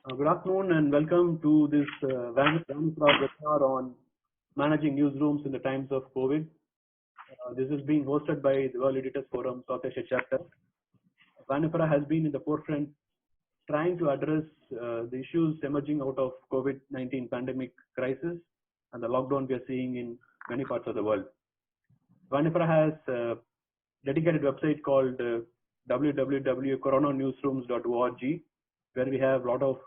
Good afternoon and welcome to this WAN-IFRA webinar on managing newsrooms in the times of COVID. This is being hosted by the World Editors Forum South Asia chapter. WAN-IFRA has been in the forefront trying to address the issues emerging out of COVID-19 pandemic crisis and the lockdown we are seeing in many parts of the world. WAN-IFRA has a dedicated website called www.coronanewsrooms.org, where we have a lot of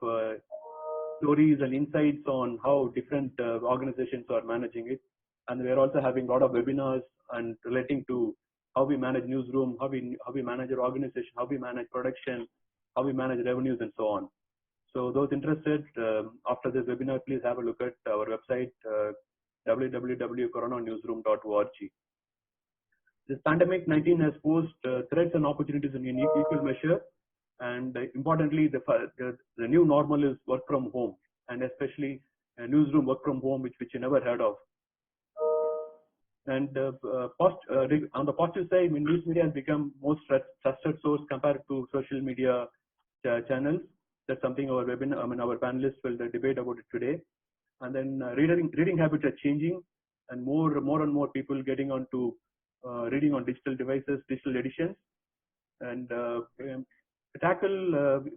stories and insights on how different organizations are managing it. And we are also having a lot of webinars and relating to how we manage newsroom, how we manage our organization, how we manage production, how we manage revenues, and so on. So those interested, after this webinar, please have a look at our website, www.coronanewsroom.org. This pandemic 19 has posed threats and opportunities in equal measure. And importantly, the new normal is work from home, and especially newsroom work from home, which you never heard of. And on the positive side, news media has become most trusted source compared to social media channels. That's something our our panelists will debate about it today. And then reading habits are changing, and more and more people getting onto reading on digital devices, digital editions, and we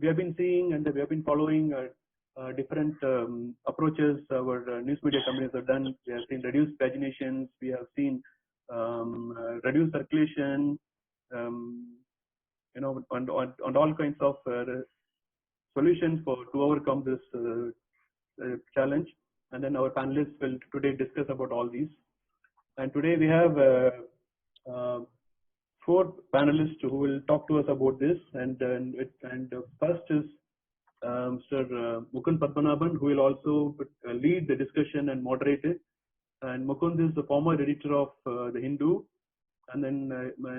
have been seeing and we have been following different approaches our news media companies have done. We have seen reduced paginations, we have seen reduced circulation, and all kinds of solutions to overcome this challenge. And then our panelists will today discuss about all these. And today we have 4 panelists who will talk to us about this, and first is Mr. Mukund Padmanabhan, who will also lead the discussion and moderate it. And Mukund is the former editor of the Hindu, and then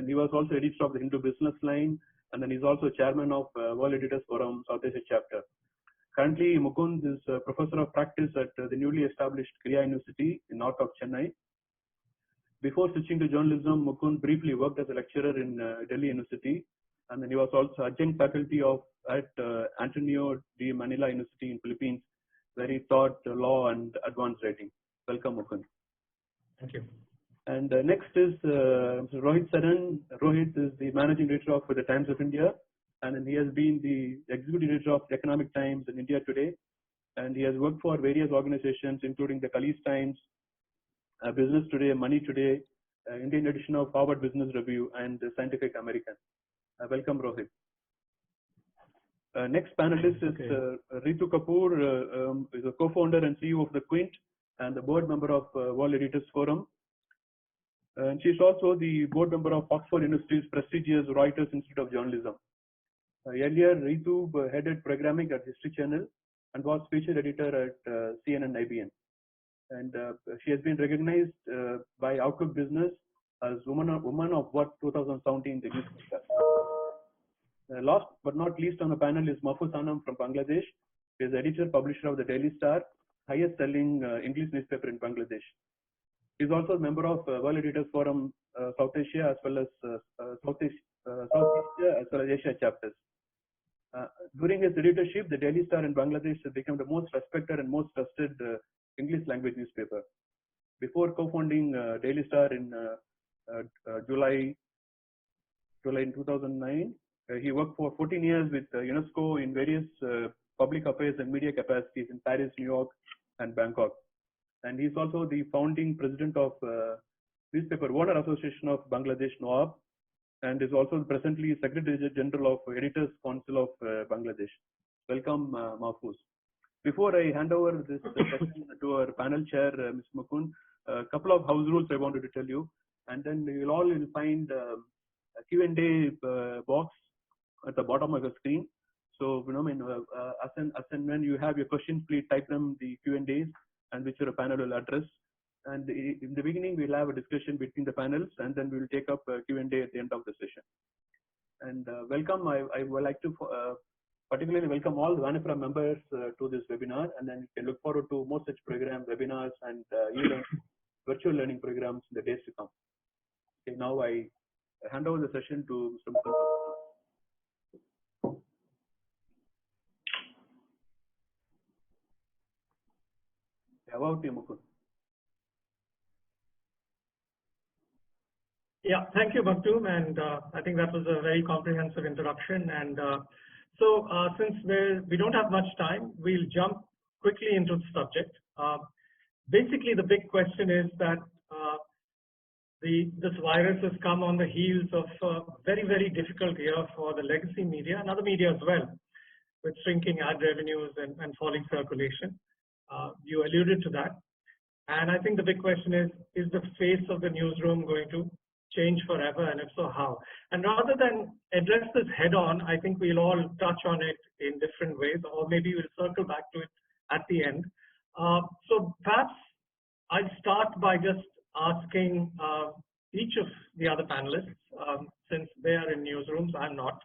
he was also editor of the Hindu Business Line, and then he's also chairman of World Editors Forum South Asia chapter. Currently, Mukund is a professor of practice at the newly established Kriya University in north of Chennai. Before switching to journalism, Mukund briefly worked as a lecturer in Delhi University, and then he was also adjunct faculty at Antonio de Manila University in Philippines, where he taught law and advanced writing. Welcome, Mukund. Thank you. And next is Mr. Rohit Saran. Rohit is the managing editor of the Times of India, and then he has been the executive editor of the Economic Times and India Today, and he has worked for various organizations, including the Khaleej Times, Business Today, Money Today, Indian edition of Harvard Business Review, and Scientific American. Welcome, Rohit. Next panelist is Ritu Kapoor, is a co-founder and CEO of The Quint and the board member of World Editors Forum. And she's also the board member of Oxford University's prestigious Reuters Institute of Journalism. Earlier, Ritu headed programming at History Channel and was featured editor at CNN IBN. And she has been recognized by Outlook Business as Woman of What 2017 the newspaper. Last but not least on the panel is Mahfouz Anam from Bangladesh. He is editor publisher of the Daily Star, highest selling English newspaper in Bangladesh. He is also a member of World Editors Forum South Asia as well as South Asia as well as Asia chapters. During his editorship, the Daily Star in Bangladesh has become the most respected and most trusted English language newspaper. Before co-founding Daily Star in July in 2009, he worked for 14 years with UNESCO in various public affairs and media capacities in Paris, New York, and Bangkok. And he's also the founding president of Newspaper Owner Association of Bangladesh, NOAB, and is also presently Secretary General of Editors Council of Bangladesh. Welcome, Mahfouz. Before I hand over this session to our panel chair, Mr. Mukund, a couple of house rules I wanted to tell you, and then you will find a Q&A box at the bottom of the screen. So, as and when you have your questions, please type them the Q&As, and which your panel will address. And in the beginning, we'll have a discussion between the panels, and then we will take up Q&A at the end of the session. And welcome. I would like to particularly welcome all the WAN-IFRA members to this webinar, and then you can look forward to more such programs, webinars, and virtual learning programs in the days to come. Okay, now I hand over the session to Mr. Mukund. About you, Mukul. Yeah, thank you, Maktoum, and I think that was a very comprehensive introduction. And since we don't have much time, we'll jump quickly into the subject. Basically, the big question is that this virus has come on the heels of a very, very difficult year for the legacy media and other media as well, with shrinking ad revenues and falling circulation. You alluded to that. And I think the big question is the face of the newsroom going to change forever, and if so, how? And rather than address this head on, I think we'll all touch on it in different ways, or maybe we'll circle back to it at the end. So perhaps I'll start by just asking each of the other panelists, since they are in newsrooms, I'm not.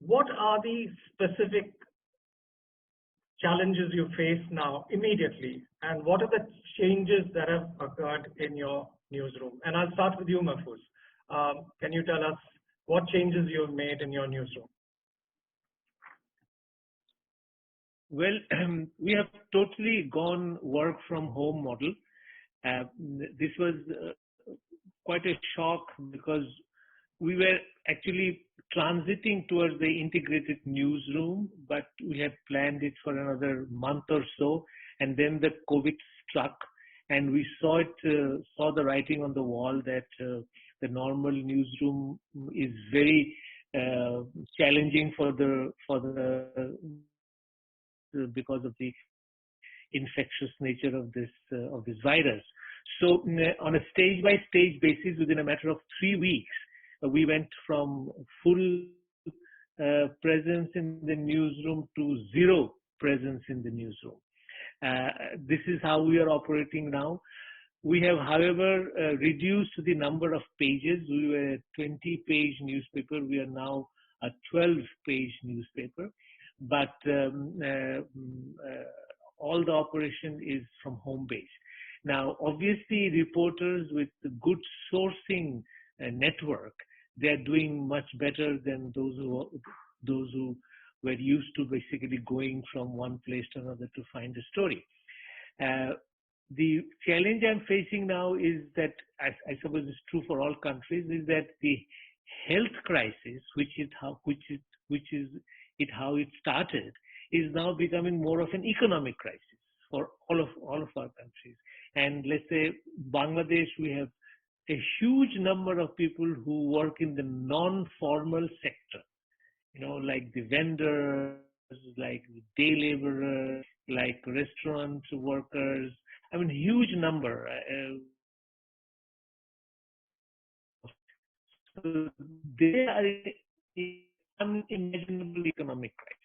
What are the specific challenges you face now immediately, and what are the changes that have occurred in your newsroom? And I'll start with you, Mahfouz. Can you tell us what changes you've made in your newsroom? Well, we have totally gone work from home model. This was quite a shock because we were actually transiting towards the integrated newsroom, but we had planned it for another month or so, and then the COVID struck, and we saw the writing on the wall that the normal newsroom is very challenging because of the infectious nature of this virus. So on a stage-by-stage basis, within a matter of 3 weeks, we went from full presence in the newsroom to zero presence in the newsroom. This is how we are operating now. We have, however, reduced the number of pages. We were a 20-page newspaper. We are now a 12-page newspaper. But all the operation is from home base. Now, obviously, reporters with good sourcing network, they are doing much better than those who were used to basically going from one place to another to find a story. The challenge I'm facing now is that, I suppose it's true for all countries, is that the health crisis, which is how it started, is now becoming more of an economic crisis for all of our countries. And let's say Bangladesh, we have a huge number of people who work in the non-formal sector, like the vendors, like the day laborers, like restaurant workers. I mean, huge number. So they are in unimaginable economic crisis.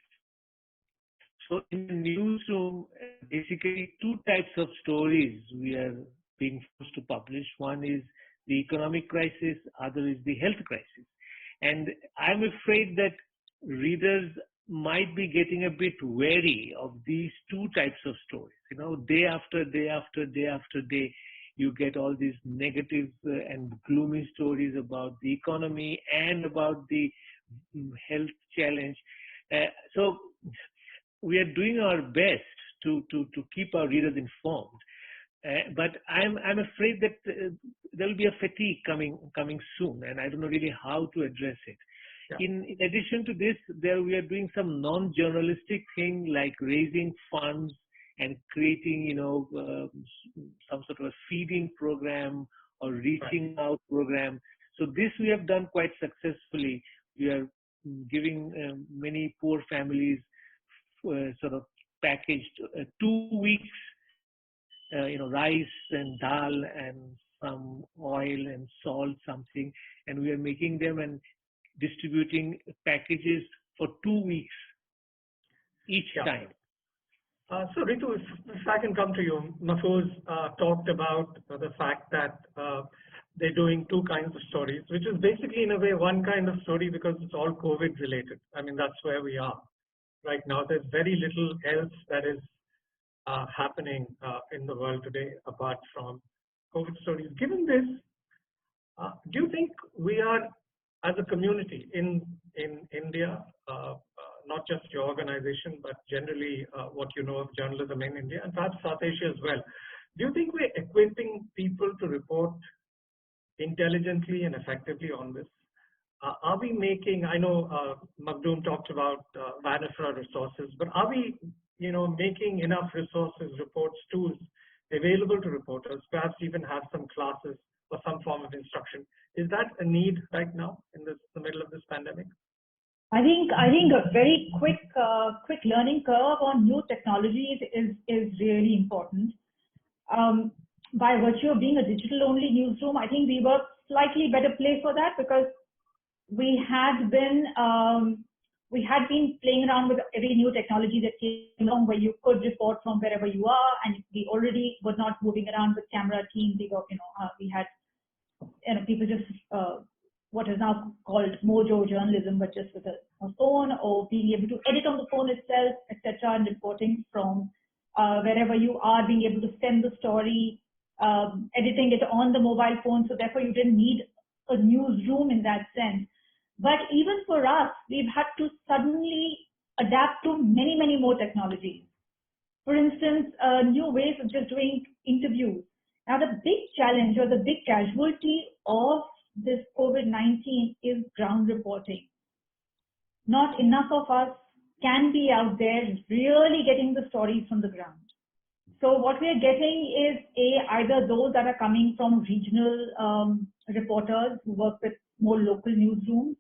So in the newsroom, basically 2 types of stories we are being forced to publish. One is the economic crisis, other is the health crisis. And I'm afraid that readers might be getting a bit wary of these 2 types of stories. Day after day after day after day, you get all these negative and gloomy stories about the economy and about the health challenge. So we are doing our best to keep our readers informed. But I'm afraid that there will be a fatigue coming soon, and I don't know really how to address it. Yeah. In addition to this, we are doing some non-journalistic thing like raising funds and creating, some sort of a feeding program or reaching out program. So this we have done quite successfully. We are giving many poor families sort of packaged 2 weeks, rice and dal and some oil and salt, something, and we are making them and distributing packages for 2 weeks each time. So Ritu, if I can come to you, Mahfouz talked about the fact that they're doing 2 kinds of stories, which is basically in a way one kind of story because it's all COVID related. I mean, that's where we are right now. There's very little else that is happening in the world today apart from COVID stories. Given this, do you think we are, as a community in India, not just your organization, but generally what you know of journalism in India and perhaps South Asia as well. Do you think we're equipping people to report intelligently and effectively on this? Are we making, I know Makhdoom talked about WAN-IFRA resources, but are we, making enough resources, reports, tools available to reporters, perhaps even have some classes or some form of instruction? Is that a need right now in the middle of this pandemic? I think a very quick learning curve on new technologies is really important. By virtue of being a digital-only newsroom, I think we were slightly better placed for that because we had been playing around with every new technology that came along, where you could report from wherever you are, and we already were not moving around with camera teams. We had people just what is now called mojo journalism, but just with a phone, or being able to edit on the phone itself, etc., and reporting from wherever you are, being able to send the story, editing it on the mobile phone. So therefore, you didn't need a newsroom in that sense. But even for us, we've had to suddenly adapt to many, many more technologies. For instance, new ways of just doing interviews. Now, the big challenge or the big casualty of this COVID-19 is ground reporting. Not enough of us can be out there really getting the stories from the ground. So what we are getting is either those that are coming from regional reporters who work with more local newsrooms,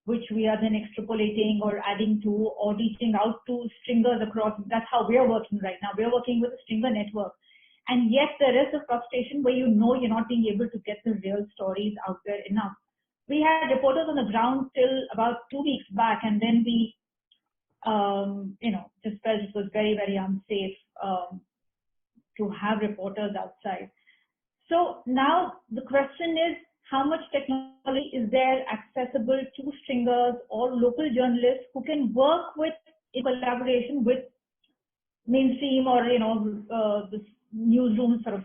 which we are then extrapolating or adding to or reaching out to stringers across. That's how we are working right now. We are working with a stringer network. And yet there is a frustration where you're not being able to get the real stories out there enough. We had reporters on the ground till about 2 weeks back, and then we, just felt it was very, very unsafe to have reporters outside. So now the question is, how much technology is there accessible to stringers or local journalists who can work with, in collaboration with mainstream or the newsrooms, sort of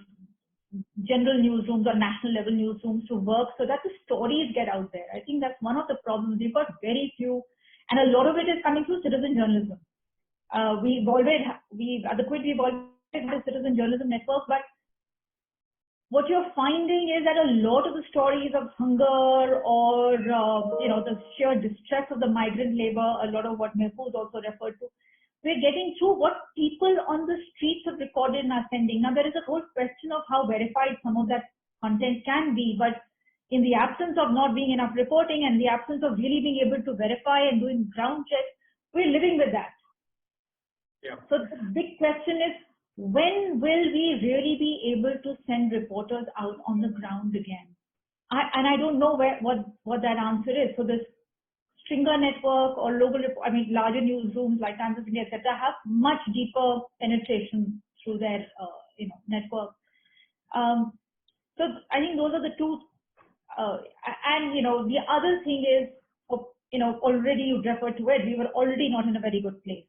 general newsrooms or national level newsrooms, to work so that the stories get out there? I think that's one of the problems. We've got very few, and a lot of it is coming through citizen journalism. At the Quint, we've always had a citizen journalism network, but what you're finding is that a lot of the stories of hunger or the sheer distress of the migrant labor, a lot of what Mehfooz also referred to, we're getting through what people on the streets have recorded and are sending. Now, there is a whole question of how verified some of that content can be, but in the absence of not being enough reporting and the absence of really being able to verify and doing ground checks, we're living with that. Yeah. So the big question is, when will we really be able to send reporters out on the ground again? I don't know what that answer is. So this stringer network or local, larger newsrooms like Times of India, etc., have much deeper penetration through their network. So I think those are the two. And the other thing is, already you referred to it. We were already not in a very good place.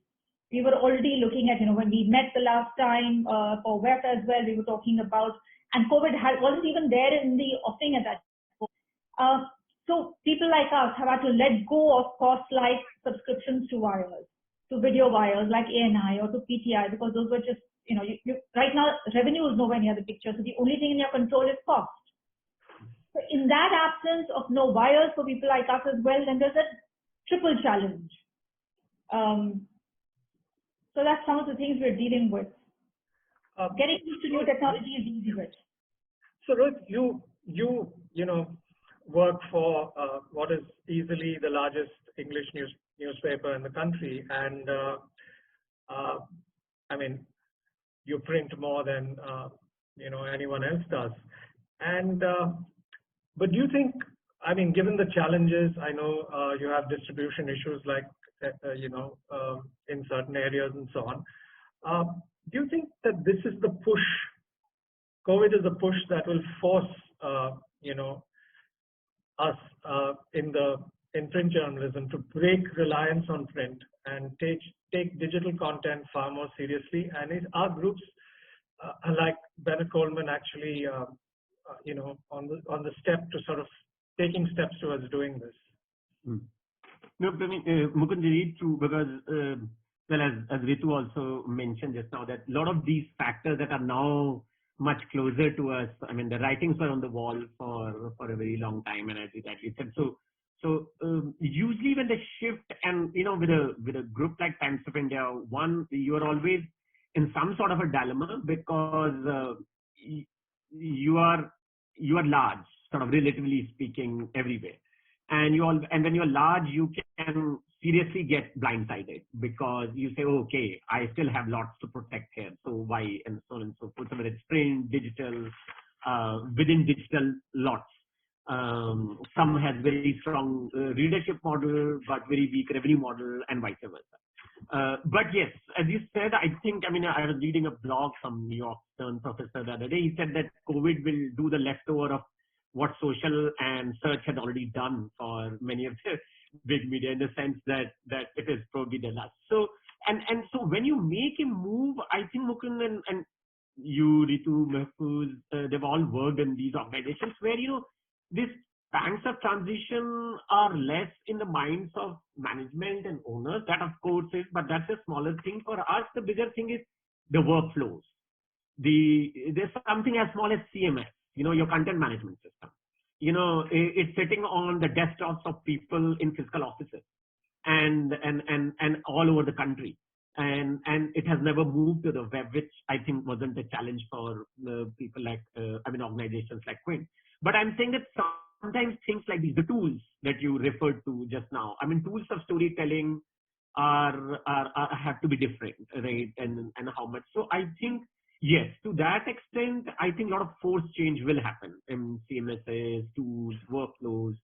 We were already looking at, when we met the last time for WAN-IFRA as well, we were talking about, and COVID wasn't even there in the offing at that point. So people like us have had to let go of costs like subscriptions to wires, to video wires like ANI or to PTI, because those were just, right now revenue is nowhere near the picture. So the only thing in your control is cost. So in that absence of no wires for people like us as well, then there's a triple challenge. So that's some of the things we're dealing with. Getting used to new technology is easy, right? So Rohit, you work for what is easily the largest English newspaper in the country, and you print more than anyone else does. And but do you think, given the challenges, I know you have distribution issues like in certain areas and so on. Do you think that this is the push? COVID is a push that will force us in print journalism to break reliance on print and take digital content far more seriously. And our groups like Bennett Coleman actually on the step to sort of taking steps towards doing this. No, I mean, Mukund, very true, because, well, as Ritu also mentioned just now, that a lot of these factors that are now much closer to us, I mean, the writings were on the wall for a very long time, and as you rightly said, so usually when they shift, and with a group like Times of India, one, you are always in some sort of a dilemma, because you are large, sort of relatively speaking, everywhere. And when you're large, you can seriously get blindsided, because you say, oh, okay, I still have lots to protect here, so why, and so on and so forth. So whether it's print, digital, within digital, lots. Some has very strong readership model, but very weak revenue model, and vice versa. But yes, as you said, I think, I mean, I was reading a blog from New York Stern professor the other day. He said that COVID will do the leftover of what social and search had already done for many of the big media, in the sense that it is probably the last. So, and so when you make a move, I think Mukund and you, Ritu, Mahfouz, they've all worked in these organizations where, these pangs of transition are less in the minds of management and owners. That, of course, is, but that's a smaller thing. For us, the bigger thing is the workflows. There's something as small as CMS, your content management system. It's sitting on the desktops of people in physical offices and all over the country. And it has never moved to the web, which I think wasn't a challenge for people like, organizations like Quint. But I'm saying that sometimes things like these, the tools that you referred to just now, I mean, tools of storytelling have to be different, right? And how much. So I think, yes, to that extent, I think a lot of force change will happen in CMSs, tools, workflows.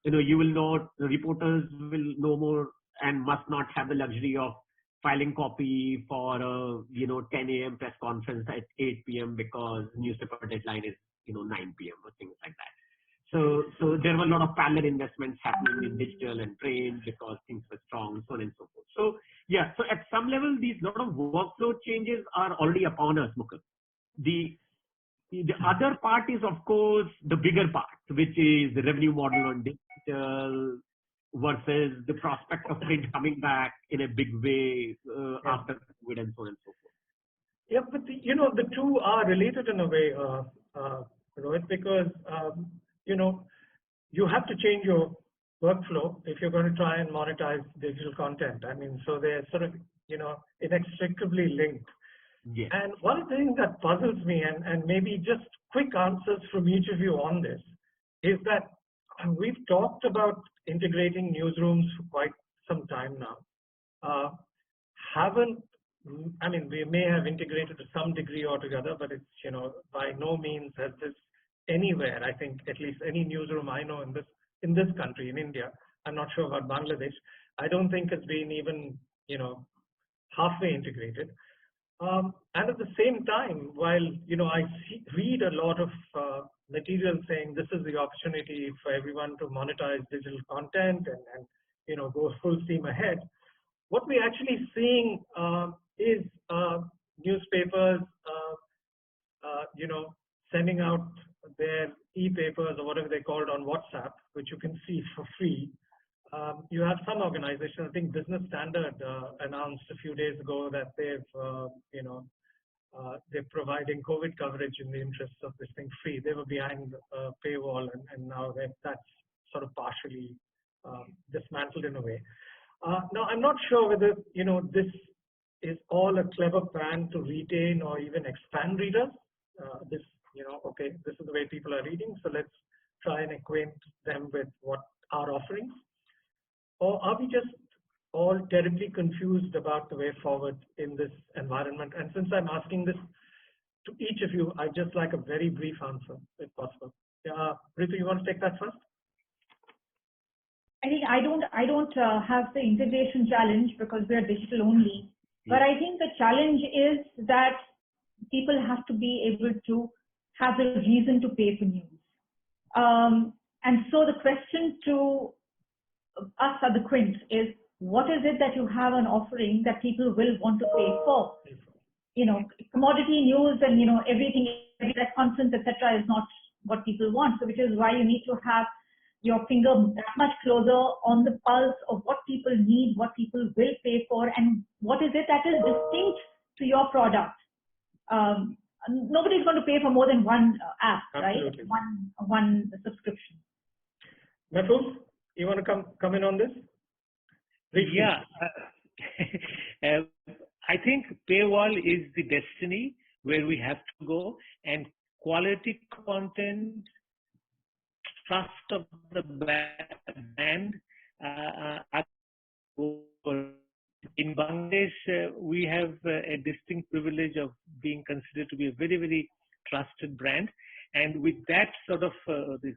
You will not, the reporters will no more and must not have the luxury of filing copy for a 10 a.m. press conference at 8 p.m. because newspaper deadline is 9 p.m. or things like that. So there were a lot of parallel investments happening in digital and print because things were strong, so on and so forth. So yeah, so at some level, these lot of workflow changes are already upon us, Mukund. The other part is, of course, the bigger part, which is the revenue model on digital versus the prospect of print coming back in a big way after COVID and so on and so forth. Yeah, but the two are related in a way, Rohit, because you have to change your workflow if you're going to try and monetize digital content. I mean, so they're sort of inextricably linked. Yeah. And one thing that puzzles me, and maybe just quick answers from each of you on this, is that we've talked about integrating newsrooms for quite some time now. We may have integrated to some degree altogether, but it's, by no means has this anywhere, I think, at least any newsroom I know in this country, in India, I'm not sure about Bangladesh, I don't think it's been even, halfway integrated. And at the same time, while, I read a lot of material saying this is the opportunity for everyone to monetize digital content and go full steam ahead, what we're actually seeing is newspapers, sending out their e-papers or whatever they call it on WhatsApp, which you can see for free. You have some organizations, I think Business Standard announced a few days ago that they're providing COVID coverage in the interests of this thing free. They were behind a paywall, and now that's sort of partially dismantled in a way. Now, I'm not sure whether this is all a clever plan to retain or even expand readers. Okay, this is the way people are reading, so let's try and acquaint them with what our offerings. Or are we just all terribly confused about the way forward in this environment? And since I'm asking this to each of you, I'd just like a very brief answer, if possible. Ritu, you want to take that first? I think I don't have the integration challenge because we are digital only. But I think the challenge is that people have to be able to have the reason to pay for news. And so the question to us at the Quint is, what is it that you have an offering that people will want to pay for? Commodity news and, everything, every press conference, etc., is not what people want. So which is why you need to have your finger that much closer on the pulse of what people need, what people will pay for, and what is it that is distinct to your product. Nobody's going to pay for more than one app, Absolutely. right? One subscription. Mehfooz, you want to come in on this? Briefly. Yeah. I think paywall is the destiny where we have to go, and quality content, trust of the brand. In Bangladesh, we have a distinct privilege of being considered to be a very, very trusted brand. And with that sort of the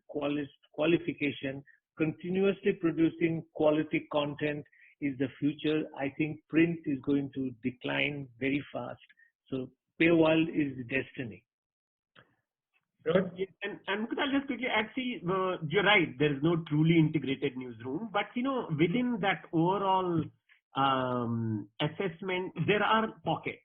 qualification, continuously producing quality content is the future. I think print is going to decline very fast. So paywall is the destiny. And I'll just quickly add, see, you're right, there is no truly integrated newsroom, but within that overall assessment, there are pockets.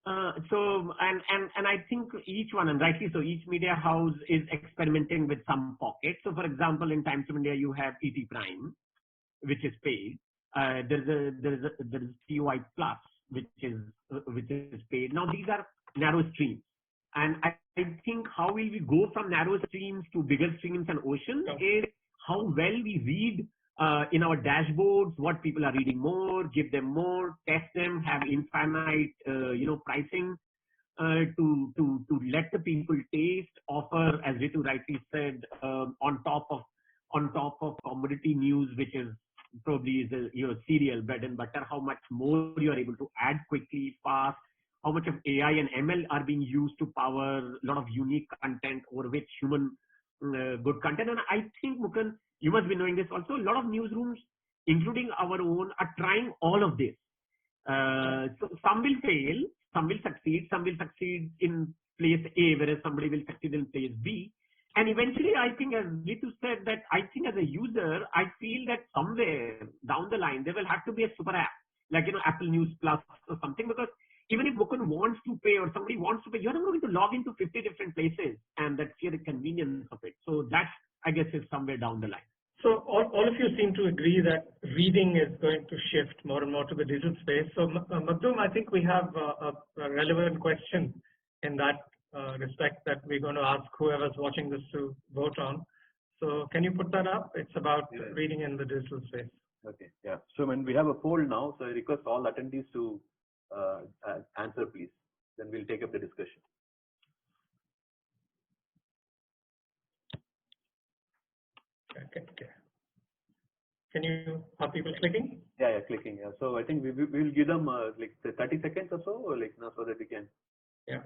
And I think each one, and rightly so, each media house is experimenting with some pockets. So, for example, in Times of India, you have ET Prime, which is paid. There is TOI Plus, which is paid. Now, these are narrow streams. And I think how will we go from narrow streams to bigger streams and oceans is how well we read in our dashboards what people are reading more, give them more, test them, have infinite pricing to let the people taste, offer, as Ritu rightly said, on top of commodity news, which is probably your cereal, bread and butter, how much more you are able to add quickly, fast. How much of AI and ML are being used to power a lot of unique content over which human good content. And I think, Mukund, you must be knowing this also, a lot of newsrooms, including our own, are trying all of this. So some will fail, some will succeed in place A, whereas somebody will succeed in place B. And eventually, I think, as Ritu said, that I think as a user, I feel that somewhere down the line, there will have to be a super app, like, Apple News Plus or something, because even if Mukund wants to pay or somebody wants to pay, you're not going to log into 50 different places, and that's the convenience of it. So that, I guess, is somewhere down the line. So all of you seem to agree that reading is going to shift more and more to the digital space. So Magdum, I think we have a relevant question in that respect that we're going to ask whoever's watching this to vote on. So can you put that up? It's about reading in the digital space. Okay, yeah. So when we have a poll now, so I request all attendees to answer, please. Then we'll take up the discussion. Okay. Are people clicking? Yeah, clicking. Yeah. So I think we will give them like 30 seconds or so, or like so that we can. Yeah.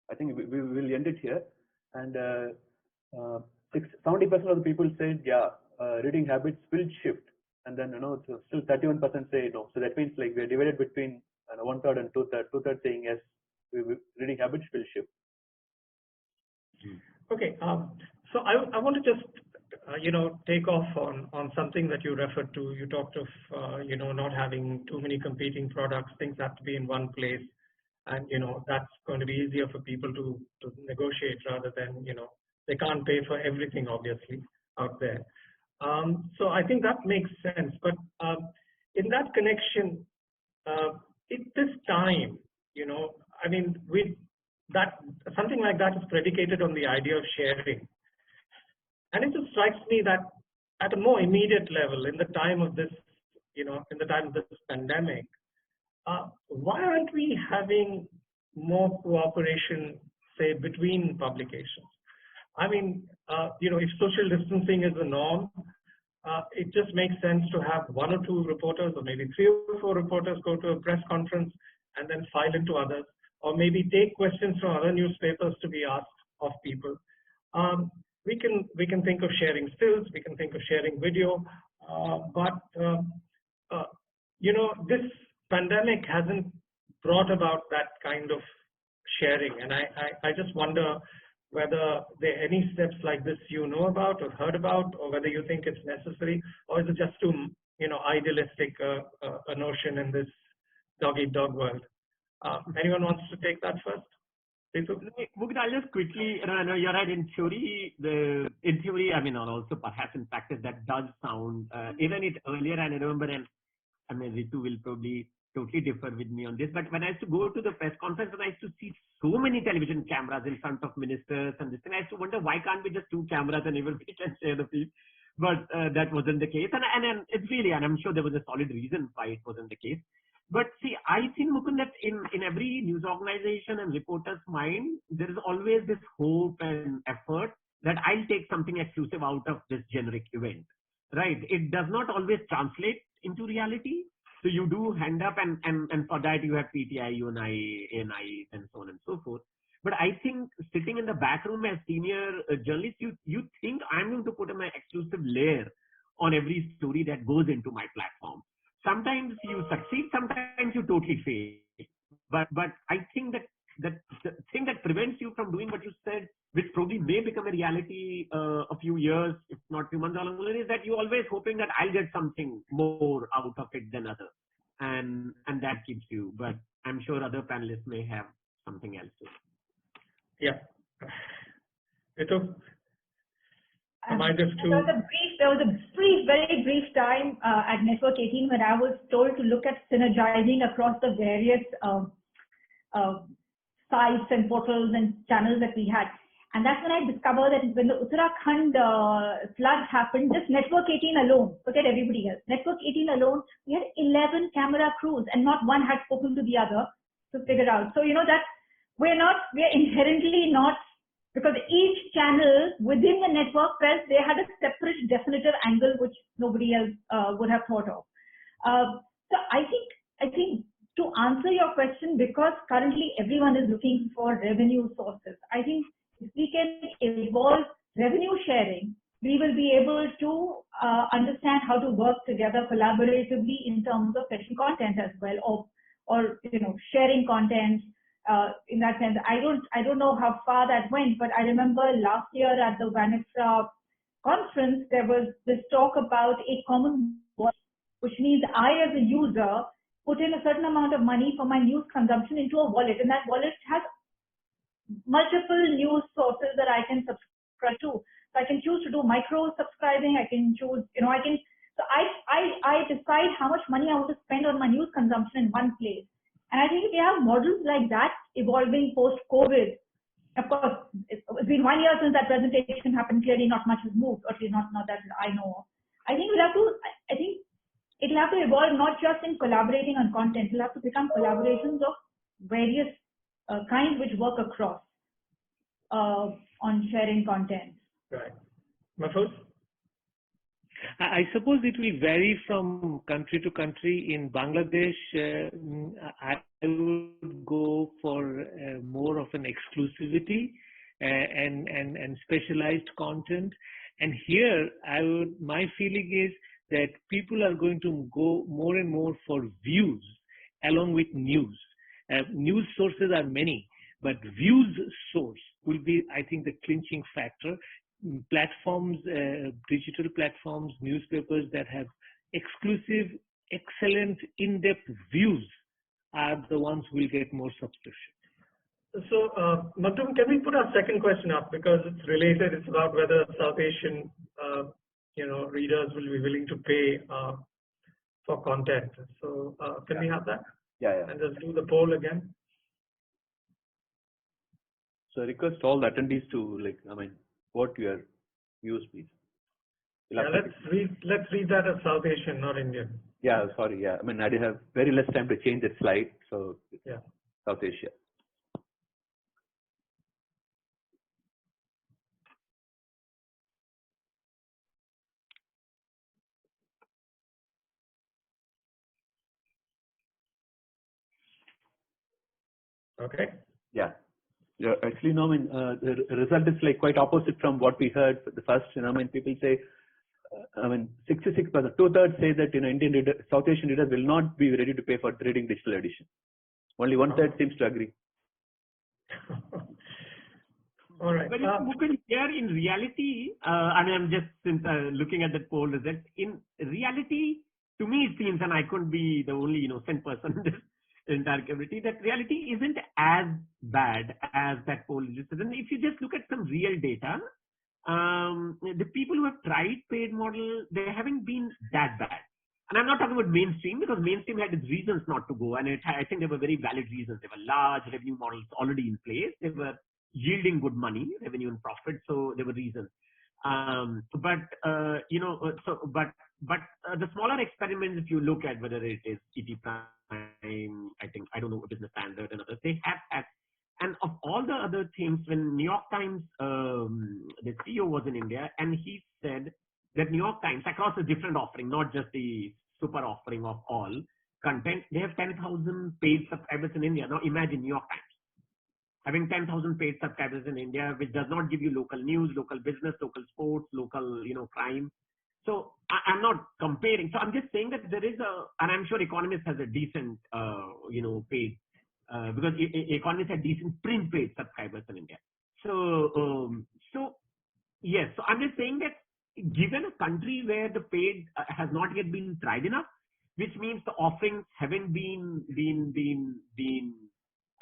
I think we will end it here. And 70% of the people said, reading habits will shift. And then, still 31% say no. So that means like we are divided between 1/3 and 2/3. 2/3 saying yes, reading habits will shift. Okay. So I want to just, take off on something that you referred to. You talked of, not having too many competing products. Things have to be in one place. And, that's going to be easier for people to negotiate rather than, they can't pay for everything, obviously, out there. So I think that makes sense. But in that connection, at this time, something like that is predicated on the idea of sharing. And it just strikes me that at a more immediate level, in the time of this, pandemic, why aren't we having more cooperation, say, between publications? I mean, if social distancing is the norm, it just makes sense to have 1 or 2 reporters, or maybe 3 or 4 reporters go to a press conference and then file into others, or maybe take questions from other newspapers to be asked of people. We can think of sharing stills, we can think of sharing video, but this pandemic hasn't brought about that kind of sharing. And I just wonder whether there are any steps like this you know about or heard about, or whether you think it's necessary, or is it just too, idealistic a notion in this dog-eat-dog world? Anyone wants to take that first? Mukund, I'll just quickly, I know you're right, in theory, I mean, or also perhaps in practice, that does sound, even it earlier, I remember, and I mean, Ritu will probably totally differ with me on this, but when I used to go to the press conference and I used to see so many television cameras in front of ministers and this thing, I used to wonder, why can't we just two cameras and everybody can share the feed? But that wasn't the case. And it's really, and I'm sure there was a solid reason why it wasn't the case. But see, I think, Mukund, that in every news organization and reporter's mind, there is always this hope and effort that I'll take something exclusive out of this generic event, right? It does not always translate into reality. So you do hand up, and for that you have PTI, UNI, ANI, and so on and so forth. But I think sitting in the back room as senior journalist, you think I'm going to put my exclusive layer on every story that goes into my platform. Sometimes you succeed, sometimes you totally fail. But I think that the thing that prevents you from doing what you said, which probably may become a reality a few years, if not few months along the way, is that you're always hoping that I'll get something more out of it than others. And that keeps you. But I'm sure other panelists may have something else to. Yeah. Ritu? Am I just too... There was a very brief time at Network 18 when I was told to look at synergizing across the various sites and portals and channels that we had. And that's when I discovered that when the Uttarakhand floods happened, just Network 18 alone, forget everybody else, Network 18 alone, we had 11 camera crews and not one had spoken to the other to figure out. So, that we're inherently not, because each channel within the network felt they had a separate definitive angle which nobody else would have thought of. So I think to answer your question, because currently everyone is looking for revenue sources, I think if we can evolve revenue sharing, we will be able to understand how to work together collaboratively in terms of fetching content as well, or sharing content. In that sense, I don't know how far that went, but I remember last year at the WAN-IFRA conference, there was this talk about a common wallet, which means I as a user put in a certain amount of money for my news consumption into a wallet, and that wallet has multiple news sources that I can subscribe to. So I can choose to do micro subscribing. I can choose, so I decide how much money I want to spend on my news consumption in one place. And I think if we have models like that evolving post-COVID, of course, it's been 1 year since that presentation happened. Clearly, not much has moved, or at least not that I know. I think it'll have to evolve not just in collaborating on content. It'll have to become collaborations of various kinds which work across on sharing content. Right. Mahfouz? I suppose it will vary from country to country. In Bangladesh, I would go for more of an exclusivity and specialized content. And here, my feeling is that people are going to go more and more for views along with news. News sources are many, but views source will be, I think, the clinching factor. Platforms, digital platforms, newspapers that have exclusive, excellent, in-depth views are the ones who will get more subscription. So, Maktoum, can we put our second question up, because it's related? It's about whether South Asian, readers will be willing to pay for content. So, can we have that? Yeah. And just do the poll again. So, I request all the attendees to vote your views, please. Yeah, let's read that as South Asian, not Indian. Yeah, sorry. Yeah, I did have very less time to change that slide. So, yeah, South Asia. Okay. Yeah. Yeah, actually, no, the result is quite opposite from what we heard the first. People say, 66%, 2/3 say that Indian South Asian readers will not be ready to pay for reading digital edition. Only 1/3 seems to agree. All right. But Mukund, here in reality, I mean, I'm just looking at that poll result. In reality, to me, it seems, and I couldn't be the only innocent person in this entire community, that reality isn't as bad as that poll listed. And if you just look at some real data, the people who have tried paid model, they haven't been that bad. And I'm not talking about mainstream, because mainstream had its reasons not to go, and I think they were very valid reasons. They were large revenue models already in place. They were yielding good money, revenue and profit, so there were reasons. But the smaller experiments, if you look at whether it is ET Prime, I don't know, Business Standard and others, they have had. And of all the other things, when New York Times, the CEO was in India, and he said that New York Times, across a different offering, not just the super offering of all content, they have 10,000 paid subscribers in India. Now imagine New York Times having 10,000 paid subscribers in India, which does not give you local news, local business, local sports, local, crime. So I'm not comparing. So I'm just saying that there is and I'm sure Economist has a decent, paid, because Economist had decent print paid subscribers in India. So yes. So I'm just saying that given a country where the paid has not yet been tried enough, which means the offerings haven't been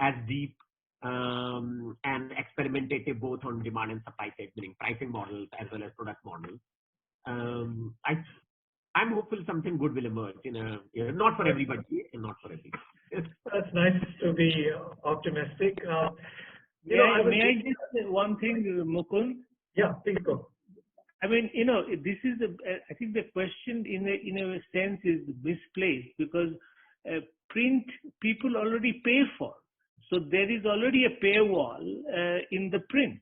as deep and experimentative both on demand and supply side, meaning pricing models as well as product models. I'm hopeful something good will emerge in a year, not for everybody and not for everybody. That's nice to be optimistic. May I just say one thing, Mukund? Yeah, please go. I mean, this is I think the question in a sense is misplaced, because print people already pay for. So there is already a paywall in the print.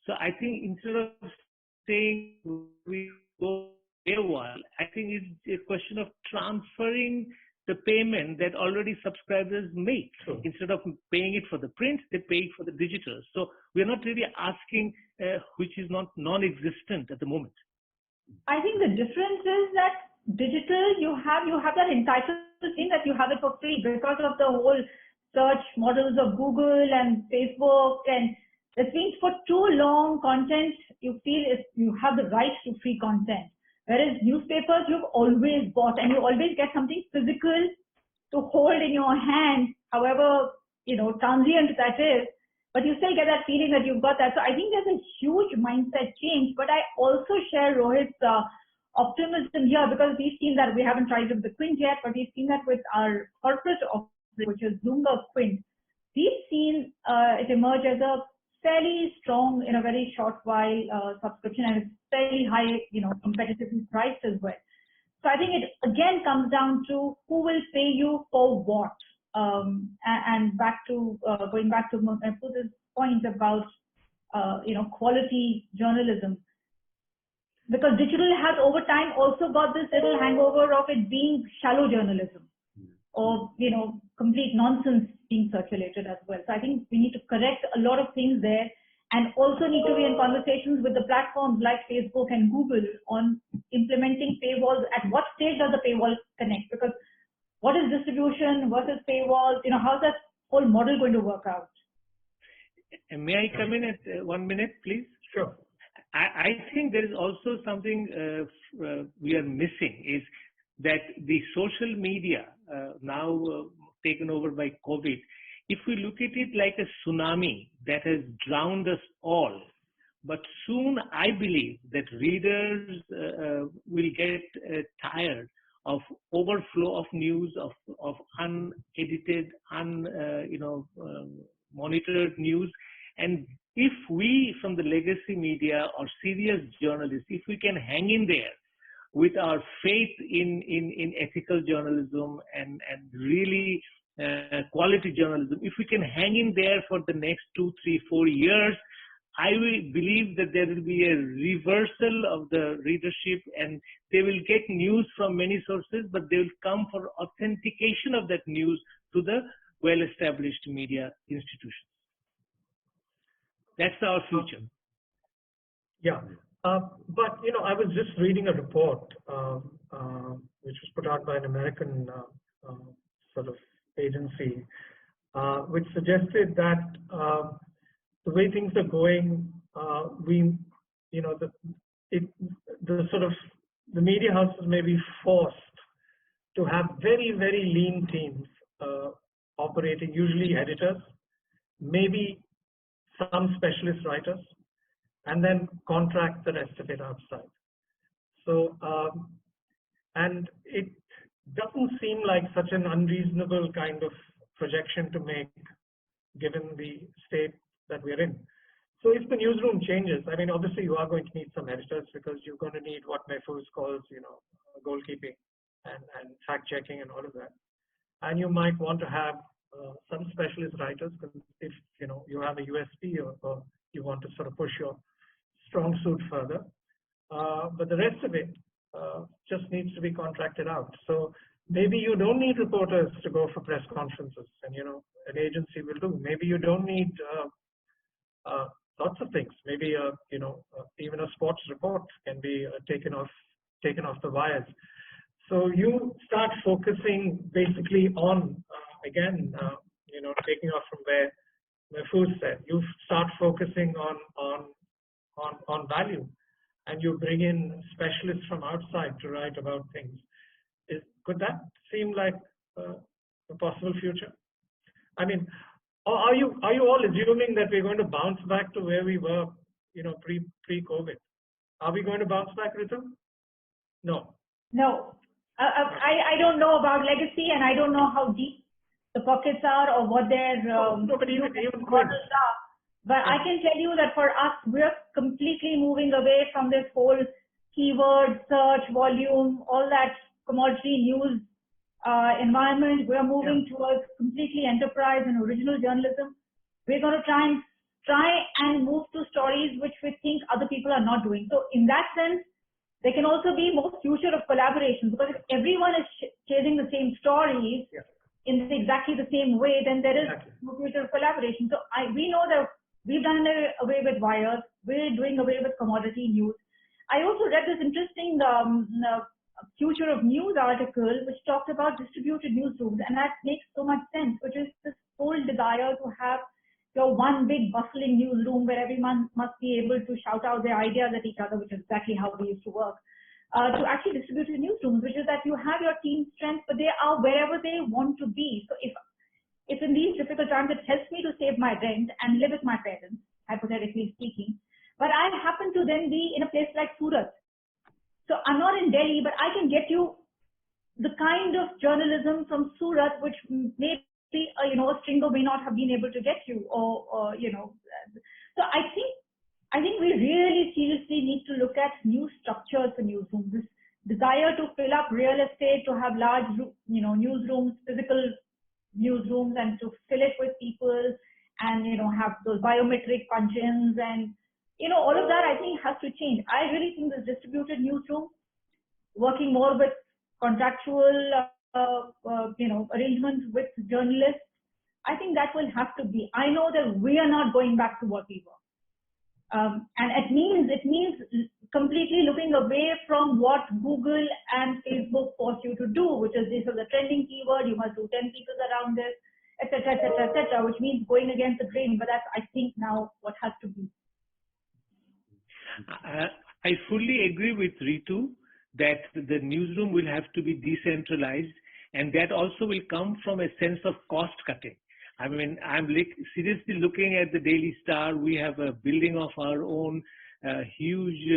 So I think instead of saying we go paywall, I think it's a question of transferring the payment that already subscribers make. Sure. Instead of paying it for the print, they pay it for the digital. So we're not really asking, which is not non-existent at the moment. I think the difference is that digital, you have that entitled thing that you have it for free because of the whole search models of Google and Facebook, and it's been for too long content, you feel you have the right to free content. Whereas newspapers, you've always bought, and you always get something physical to hold in your hand, however, transient that is, but you still get that feeling that you've got that. So I think there's a huge mindset change, but I also share Rohit's optimism here, because we've seen that we haven't tried with the Quint yet, but we've seen that with our corporate offering, which is Bloomberg Quint. We've seen it emerge as a fairly strong, in a very short while, subscription, and it's fairly high, competitively priced as well. So I think it again comes down to who will pay you for what. And going back to Muthu's point about, quality journalism. Because digital has over time also got this little hangover of it being shallow journalism, or, complete nonsense being circulated as well. So I think we need to correct a lot of things there, and also need to be in conversations with the platforms like Facebook and Google on implementing paywalls. At what stage does the paywall connect? Because what is distribution versus paywalls? How's that whole model going to work out? May I come in at 1 minute, please? Sure. I think there is also something we are missing, is that the social media now taken over by COVID, if we look at it like a tsunami that has drowned us all, but soon I believe that readers will get tired of overflow of news, of unedited, monitored news. And if we, from the legacy media or serious journalists, if we can hang in there with our faith in ethical journalism and really quality journalism, if we can hang in there for the next 2, 3, 4 years, I will believe that there will be a reversal of the readership, and they will get news from many sources, but they will come for authentication of that news to the well-established media institutions. That's our future. Yeah. But, I was just reading a report which was put out by an American sort of agency, which suggested that the way things are going, the media houses may be forced to have very, very lean teams operating, usually editors, maybe some specialist writers, and then contract the rest of it outside. So, and it doesn't seem like such an unreasonable kind of projection to make, given the state that we're in. So if the newsroom changes, I mean, obviously you are going to need some editors because you're going to need what Mahfouz calls, goalkeeping and fact checking and all of that. And you might want to have some specialist writers if you have a USP or you want to sort of push your strong suit further. But the rest of it just needs to be contracted out. So maybe you don't need reporters to go for press conferences, and an agency will do. Maybe you don't need lots of things. Maybe even a sports report can be taken off the wires. So you start focusing basically on again, taking off from where Mahfouz said, you start focusing on value, and you bring in specialists from outside to write about things. Could that seem like a possible future? I mean, are you all assuming that we're going to bounce back to where we were, pre-COVID? Are we going to bounce back, Ritu? No. No. I don't know about legacy, and I don't know how deep the pockets are or what their models are. But I can tell you that for us, we're completely moving away from this whole keyword, search, volume, all that commodity news environment. We're moving towards completely enterprise and original journalism. We're going to try and move to stories which we think other people are not doing. So in that sense, there can also be more future of collaboration, because if everyone is chasing the same stories in exactly the same way, then there is no future of collaboration. So we know that we've done away with wires. We're doing away with commodity news. I also read this interesting Future of News article which talked about distributed newsrooms, and that makes so much sense, which is this whole desire to have your one big bustling newsroom where everyone must be able to shout out their ideas at each other, which is exactly how we used to work, to actually distributed newsrooms, which is that you have your team strength, but they are wherever they want to be. So if in these difficult times it helps me to save my rent and live with my parents, hypothetically speaking, but I happen to then be in a place like Surat. So I'm not in Delhi, but I can get you the kind of journalism from Surat, which maybe a stringer may not have been able to get you, or. So I think we really seriously need to look at new structures for newsrooms. This desire to fill up real estate, to have large, newsrooms, physical newsrooms, and to fill it with people, and have those biometric punch-ins, and all of that I think has to change. I really think this distributed newsroom, working more with contractual arrangements with journalists, I think that will have to be. I know that we are not going back to what we were, and it means completely looking away from what Google and Facebook force you to do, which is this is a trending keyword, you must do 10 pieces around this, etc., etc., etc., which means going against the grain. But that's, I think, now what has to be. I fully agree with Ritu that the newsroom will have to be decentralized, and that also will come from a sense of cost cutting. I mean, I'm seriously looking at the Daily Star. We have a building of our own, huge,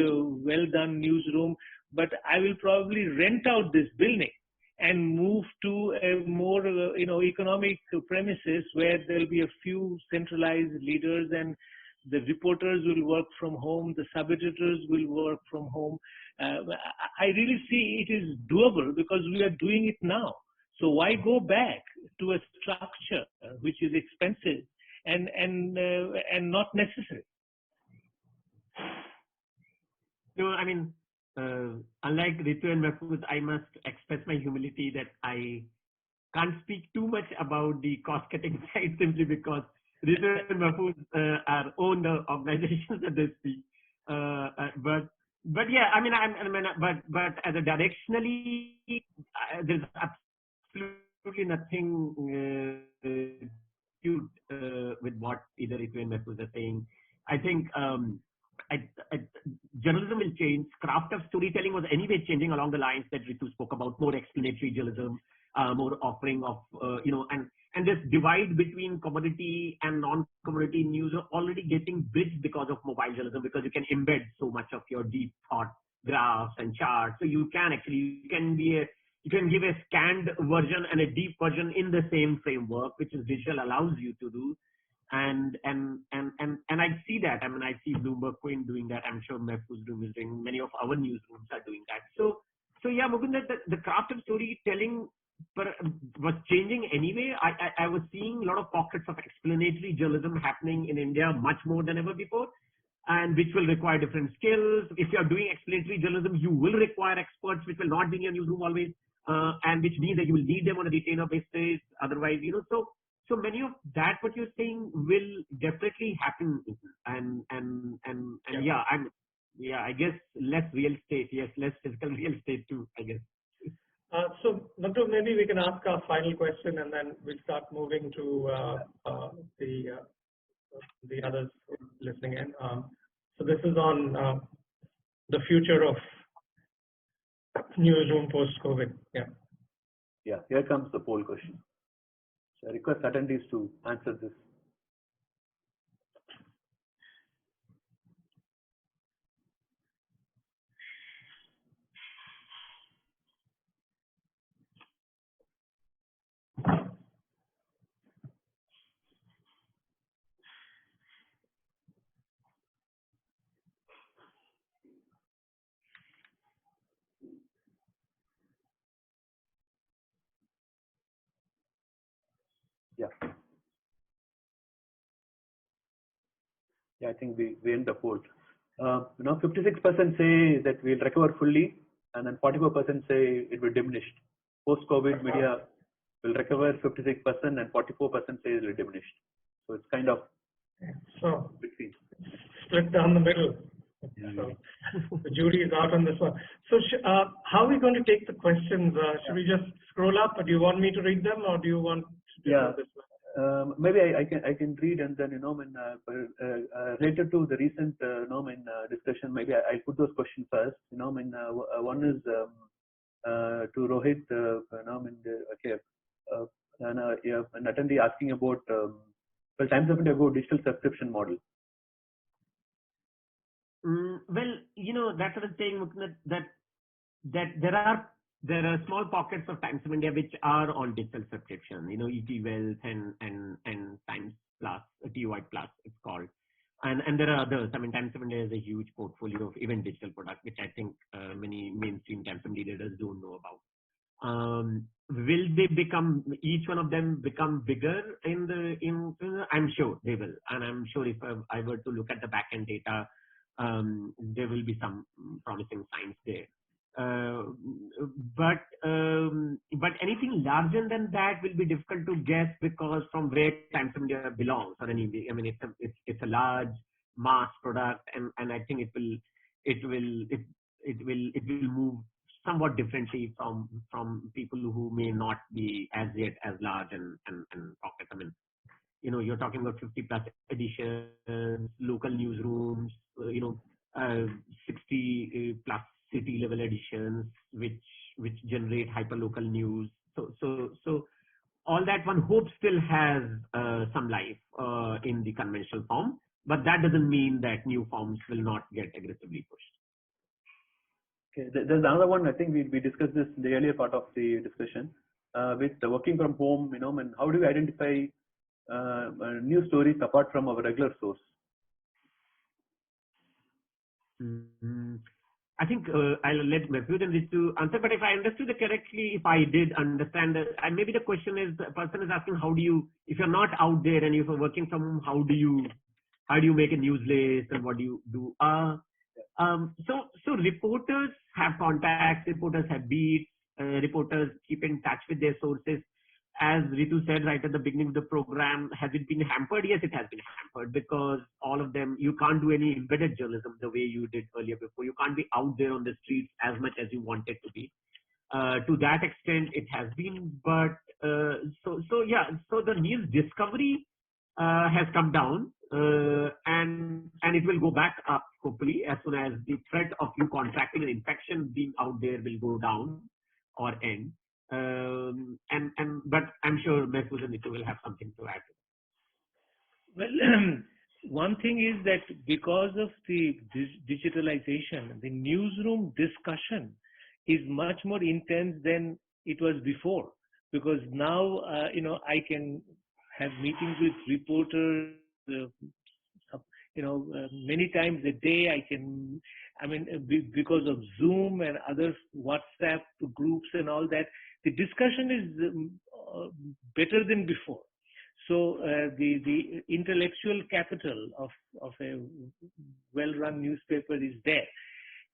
well-done newsroom, but I will probably rent out this building and move to a more, economic premises where there'll be a few centralized leaders, and the reporters will work from home, the sub-editors will work from home. I really see it is doable because we are doing it now. So why go back to a structure which is expensive and not necessary? No, I mean, unlike Ritu and Mahfouz, I must express my humility that I can't speak too much about the cost-cutting side simply because Ritu and Mahfouz are own the organizations that they speak. But yeah, I mean, but as a directionally, there's absolutely nothing what either Ritu and Mehfooz are saying. I think journalism will change. Craft of storytelling was anyway changing along the lines that Ritu spoke about, more explanatory journalism, more offering of, and this divide between commodity and non-commodity news are already getting bridged because of mobile journalism, because you can embed so much of your deep thought graphs and charts. So you can give a scanned version and a deep version in the same framework, which is digital allows you to do. And I see that. I mean, I see Bloomberg Queen doing that. I'm sure Mehfooz is doing. Many of our newsrooms are doing that. So yeah, Mukund, the craft of storytelling was changing anyway. I was seeing a lot of pockets of explanatory journalism happening in India much more than ever before, and which will require different skills. If you are doing explanatory journalism, you will require experts, which will not be in your newsroom always, and which means that you will need them on a retainer basis. Otherwise, so many of that what you're saying will definitely happen, and I guess less real estate, yes, less physical real estate too, I guess. So, Madhu, maybe we can ask our final question, and then we'll start moving to the others listening in. So this is on the future of newsroom post-COVID. Yeah. Yeah, here comes the poll question. So I request attendees to answer this. Yeah, I think we end the poll. 56% say that we'll recover fully, and then 44% say it will diminish. Post-COVID media will recover 56%, and 44% say it will diminish. So it's kind of between. Split down the middle. So the jury is out on this one. So how are we going to take the questions? Should we just scroll up, or do you want me to read them, or do you want to do this one? Maybe I can read, and then related to the recent discussion, maybe I'll put those questions first. One is to Rohit. An attendee asking about Times of India Go digital subscription model. Well, that's what I'm saying, that there are small pockets of Times of India which are on digital subscription, ET Wealth and Times Plus, TY Plus it's called. And there are others. I mean, Times of India has a huge portfolio of even digital products, which I think many mainstream Times of India readers don't know about. Will they each one of them become bigger I'm sure they will. And I'm sure if I were to look at the back-end data, there will be some promising signs there. But anything larger than that will be difficult to guess, because from where Times of India belongs, or anyway, I mean, it's a large mass product, and I think it will move somewhat differently from people who may not be as yet as large and pockets. I mean, you're talking about 50+ editions, local newsrooms, 60+ city level editions, which generate hyperlocal news. So all that one hopes still has some life in the conventional form, but that doesn't mean that new forms will not get aggressively pushed. Okay, there's another one. I think we discussed this in the earlier part of the discussion with the working from home. And how do we identify news stories apart from our regular source? I think I'll let Mehfooz and these two answer, but if I understood it correctly, if I did understand it, and maybe the question is, the person is asking, if you're not out there and if you're working from home, how do you make a news list, and what do you do? So reporters have contacts, reporters have beats, reporters keep in touch with their sources. As Ritu said right at the beginning of the program, has it been hampered? Yes, it has been hampered, because all of them, you can't do any embedded journalism the way you did earlier before. You can't be out there on the streets as much as you wanted to be. To that extent, it has been, but so the news discovery has come down, and it will go back up hopefully as soon as the threat of you contracting an infection being out there will go down or end. But I'm sure Mehfooz and Nitu will have something to add. Well, one thing is that because of the digitalization, the newsroom discussion is much more intense than it was before. Because now, I can have meetings with reporters, many times a day. Because of Zoom and other WhatsApp groups and all that, the discussion is better than before. So the intellectual capital of a well-run newspaper is there.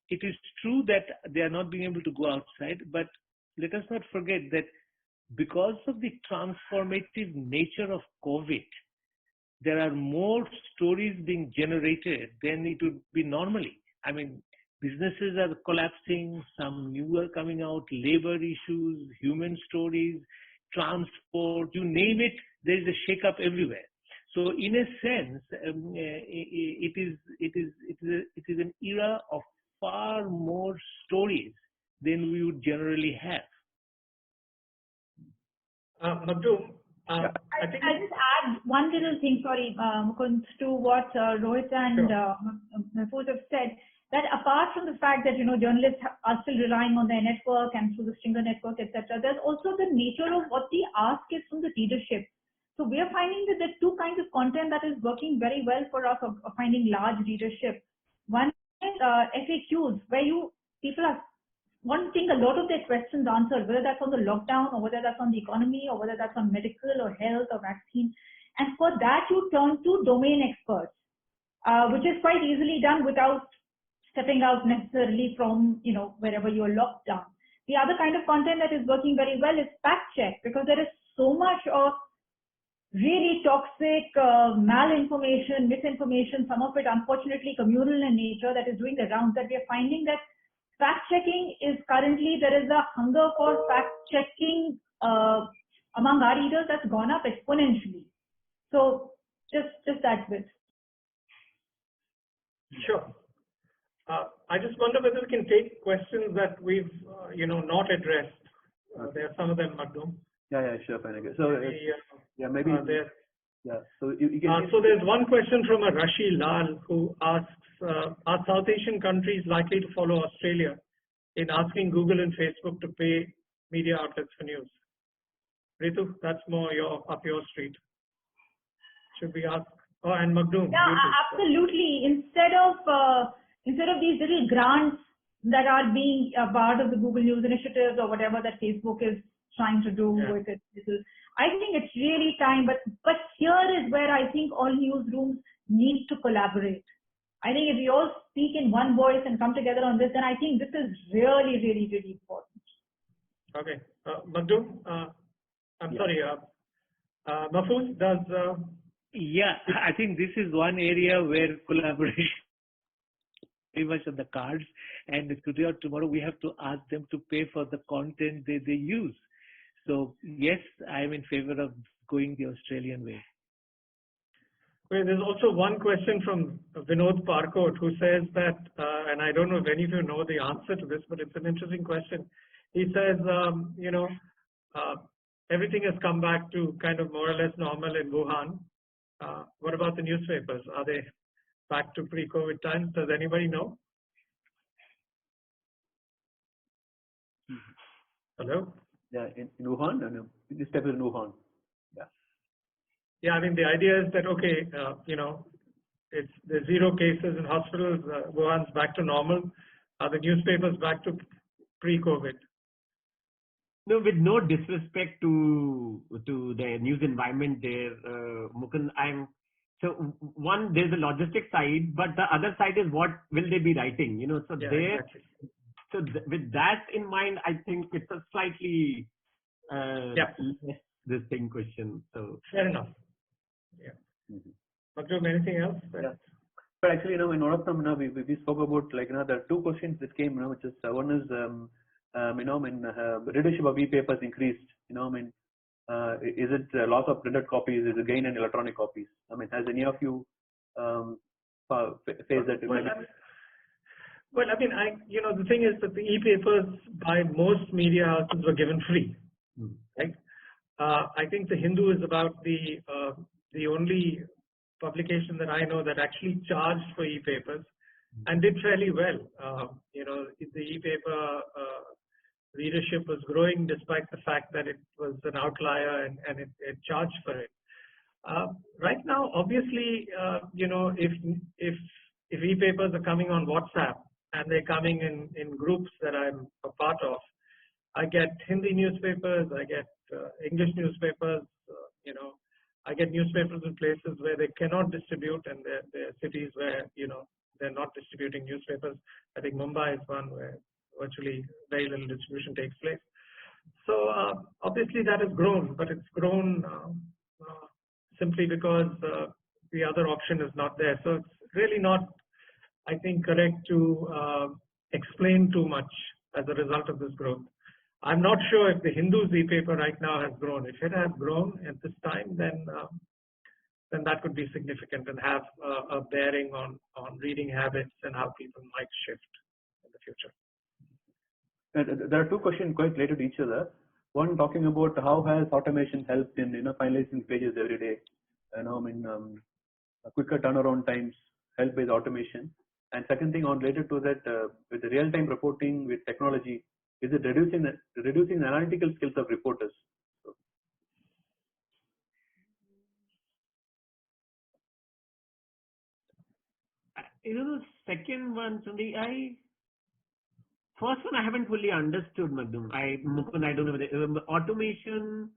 It is true that they are not being able to go outside, but let us not forget that because of the transformative nature of COVID, there are more stories being generated than it would be normally. Businesses are collapsing, some new are coming out, labor issues, human stories, transport, you name it, there is a shake-up everywhere. So in a sense, it is an era of far more stories than we would generally have. Magdu, I think I'll just add one little thing, sorry, Mukund, to what Rohit and Mehfooz have said, that apart from the fact that, journalists are still relying on their network and through the Stringer network, etc., there's also the nature of what the ask is from the readership. So we are finding that there's two kinds of content that is working very well for us of finding large readership. One is FAQs, where people are wanting a lot of their questions answered, whether that's on the lockdown or whether that's on the economy or whether that's on medical or health or vaccine. And for that, you turn to domain experts, which is quite easily done without stepping out necessarily from, wherever you're locked down. The other kind of content that is working very well is fact check, because there is so much of really toxic malinformation, misinformation, some of it unfortunately communal in nature, that is doing the rounds, that we are finding that fact checking is currently, there is a hunger for fact checking among our readers that's gone up exponentially. So just that bit. Sure. I just wonder whether we can take questions that we've not addressed. There are some of them, Magdu. Yeah, sure, fine. Okay. So maybe. So you can. So there's one question from a Rashi Lal who asks, are South Asian countries likely to follow Australia in asking Google and Facebook to pay media outlets for news? Ritu, that's more up your street. Should we ask? Oh, and Magdu. Yeah, absolutely. Instead of these little grants that are being a part of the Google News initiatives or whatever that Facebook is trying to do with it, I think it's really time. But here is where I think all newsrooms need to collaborate. I think if we all speak in one voice and come together on this, then I think this is really, really, really important. Okay, Magdu, I'm sorry, Mehfooz, does... Yeah, I think this is one area where collaboration very much on the cards, and today or tomorrow we have to ask them to pay for the content they use. So yes, I'm in favor of going the Australian way. Well, there's also one question from Vinod Parkot who says that, and I don't know if any of you know the answer to this, but it's an interesting question. He says, everything has come back to kind of more or less normal in Wuhan. What about the newspapers? Are they back to pre-COVID times? Does anybody know? Hello? Yeah, in Wuhan? No. This step is in Wuhan. Yeah. Yeah, I mean, the idea is that, okay, there's 0 cases in hospitals, Wuhan's back to normal. Are the newspapers back to pre-COVID? No, with no disrespect to the news environment there, Mukund, so one, there's the logistic side, but the other side is what will they be writing, so Exactly. So with that in mind, I think it's a slightly less distinct question. So fair enough. Yeah. Magdu, anything else? Yeah. But actually, in one of them, we spoke about there are 2 questions that came, which is one is, readership of e-papers increased, Is it loss of printed copies? Is it gain in electronic copies? I mean, has any of you faced that? Well, I mean, the thing is that the e-papers by most media houses were given free, right? I think the Hindu is about the only publication that I know that actually charged for e-papers and did fairly well. The e-paper readership was growing despite the fact that it was an outlier and it charged for it. Right now, obviously, if e-papers are coming on WhatsApp and they're coming in groups that I'm a part of, I get Hindi newspapers, I get English newspapers, I get newspapers in places where they cannot distribute, and there are cities where, they're not distributing newspapers. I think Mumbai is one where virtually very little distribution takes place. So obviously that has grown, but it's grown simply because the other option is not there. So it's really not, I think, correct to explain too much as a result of this growth. I'm not sure if the Hindu's e-paper right now has grown. If it has grown at this time, then that could be significant and have a bearing on reading habits and how people might shift in the future. There are two questions quite related to each other. One talking about how has automation helped in finalizing pages every day. Quicker turnaround times helped by the automation. And second thing on related to that, with the real-time reporting with technology, is it reducing the analytical skills of reporters? The second one, Sundi, first one I haven't fully understood, Mukund. I don't know whether automation,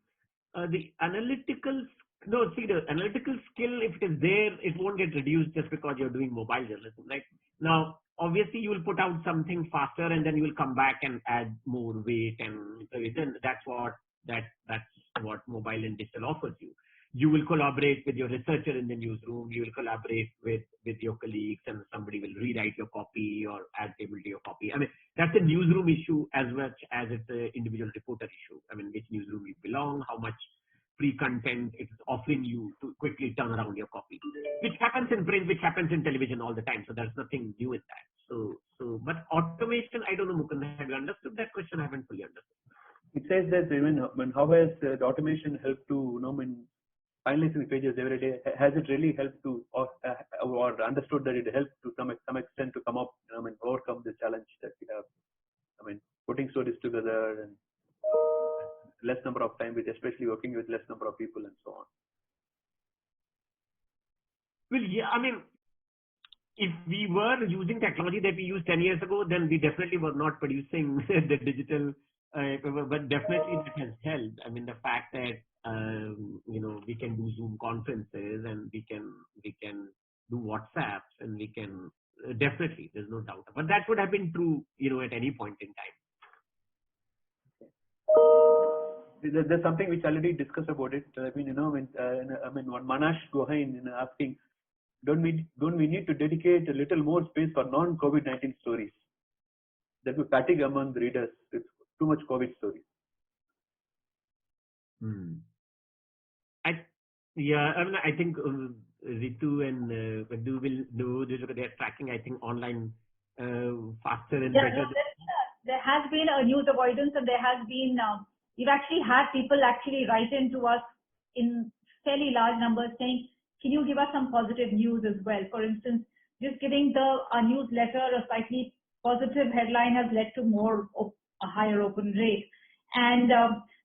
the analytical skill, if it is there, it won't get reduced just because you're doing mobile journalism. Like now, obviously you will put out something faster and then you will come back and add more weight, and then that's what mobile and digital offers you. You will collaborate with your researcher in the newsroom. You will collaborate with your colleagues, and somebody will rewrite your copy or add table to your copy. I mean, that's a newsroom issue as much as it's an individual reporter issue. I mean, which newsroom you belong, how much free content it's offering you to quickly turn around your copy, which happens in print, which happens in television all the time. So there's nothing new in that. But automation, I don't know, Mukund, have you understood that question? I haven't fully understood. It says that how has the automation helped to finalizing the pages every day? Has it really helped to, or understood that it helped to some extent to come up, overcome the challenge that we have? Putting stories together and less number of time, with especially working with less number of people and so on. Well, yeah, if we were using technology that we used 10 years ago, then we definitely were not producing the digital, but definitely that has helped. The fact that we can do Zoom conferences and we can do WhatsApps, and we can definitely, there's no doubt. But that would have been true, at any point in time. There's something which already discussed about it. When Manash Gohain asking, don't we need to dedicate a little more space for non-COVID-19 stories? That would fatigue among the readers with too much COVID stories. I think Ritu and Vaddu will know this because they're tracking, I think, online faster and better. There has been a news avoidance, and there has been, we've actually had people actually write in to us in fairly large numbers saying, can you give us some positive news as well? For instance, just giving a newsletter a slightly positive headline has led to a higher open rate. And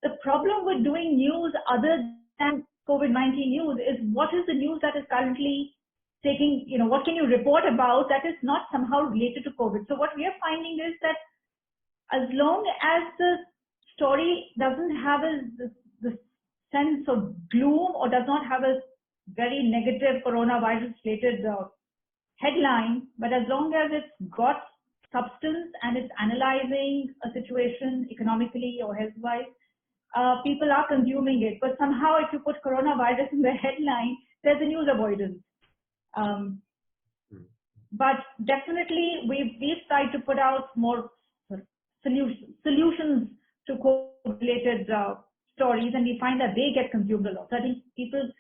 the problem with doing news other than COVID-19 news is what is the news that is currently taking, what can you report about that is not somehow related to COVID? So what we are finding is that as long as the story doesn't have the sense of gloom or does not have a very negative coronavirus-related headline, but as long as it's got substance and it's analyzing a situation economically or health-wise, people are consuming it. But somehow if you put coronavirus in the headline, there's a news avoidance. But definitely we've tried to put out more solutions to COVID-related stories, and we find that they get consumed a lot. So I think people,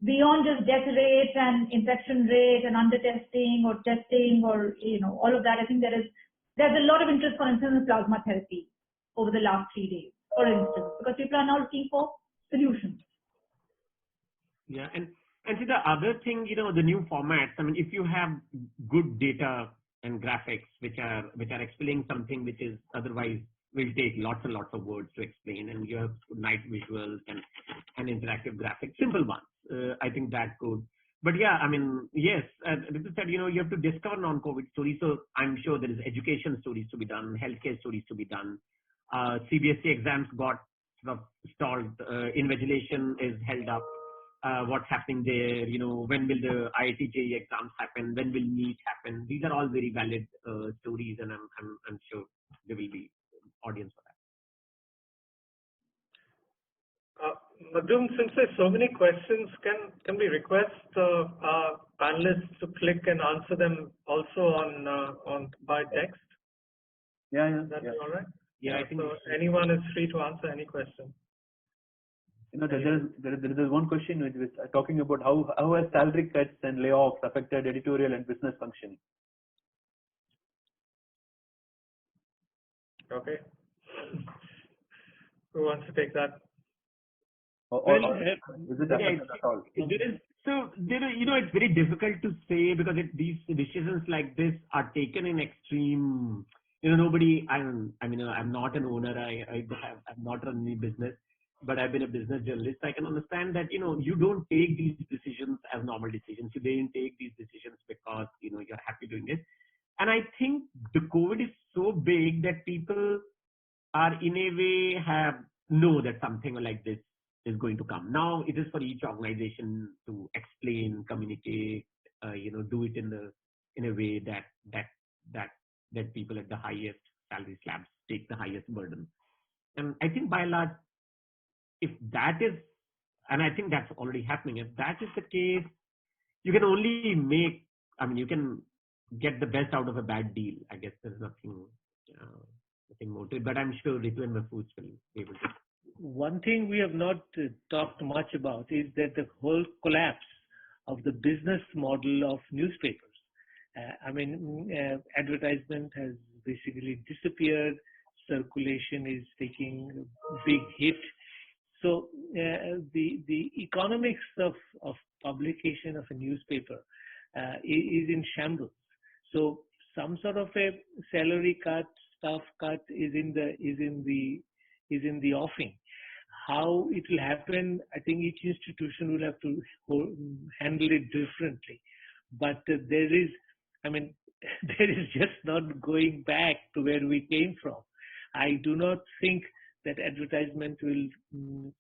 beyond just death rate and infection rate and under testing or testing or all of that, I think there's a lot of interest, for instance, in plasma therapy over the last 3 days, for instance, because people are now looking for solutions. Yeah, and see the other thing, the new formats. I mean, if you have good data and graphics which are explaining something which is otherwise will take lots and lots of words to explain, and you have nice visuals and interactive graphics, simple ones. I think that could. But yeah, I mean, yes, as Ritu said, you have to discover non-COVID stories. So I'm sure there is education stories to be done, healthcare stories to be done. CBSE exams got sort of stalled. Invigilation is held up. What's happening there? When will the IIT JEE exams happen? When will NEET happen? These are all very valid stories, and I'm sure there will be audience for that. Madhum, since there's so many questions, can we request our panelists to click and answer them also on by text? Yeah. Is that all right? Yeah, I think so. Anyone is free to answer any question. There is one question which talking about how has salary cuts and layoffs affected editorial and business functioning. Okay. Who wants to take that? Is it affected at all? It's very difficult to say because these decisions like this are taken in extreme. Nobody. I'm not an owner. I've not run any business, but I've been a business journalist. I can understand that you don't take these decisions as normal decisions. You didn't take these decisions because you're happy doing it. And I think the COVID is so big that people are in a way know that something like this is going to come. Now it is for each organization to explain, communicate, do it in a way that people at the highest salary slabs take the highest burden. And I think by and large, if that is, and I think that's already happening, if that is the case, you can only you can get the best out of a bad deal. I guess there's nothing more to it, but I'm sure Ritu and Mahfouz will be able to. One thing we have not talked much about is that the whole collapse of the business model of newspapers. Advertisement has basically disappeared. Circulation is taking a big hit. So the economics of publication of a newspaper is in shambles. So some sort of a salary cut, staff cut is in the offing. How it will happen, I think each institution will have to handle it differently. But there is just not going back to where we came from. I do not think that advertisement will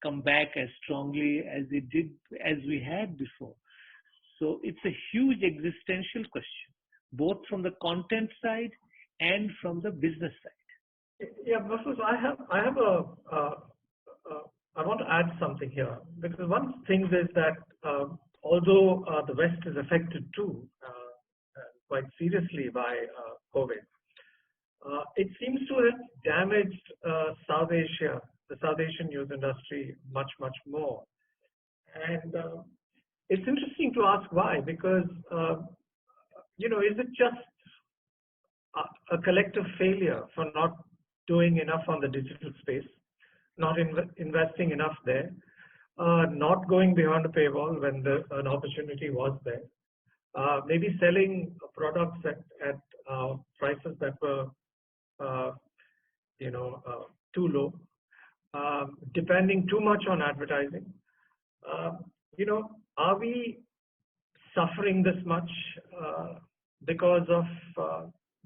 come back as strongly as it did, as we had before. So it's a huge existential question, both from the content side and from the business side. Yeah, Mahfouz, I want to add something here, because one thing is that although the West is affected too quite seriously by COVID, it seems to have damaged South Asia, the South Asian news industry, much more. And it's interesting to ask why, because is it just a collective failure for not doing enough on the digital space, not investing enough there, not going beyond a paywall when an opportunity was there, maybe selling products at prices that were too low, depending too much on advertising. Are we suffering this much because of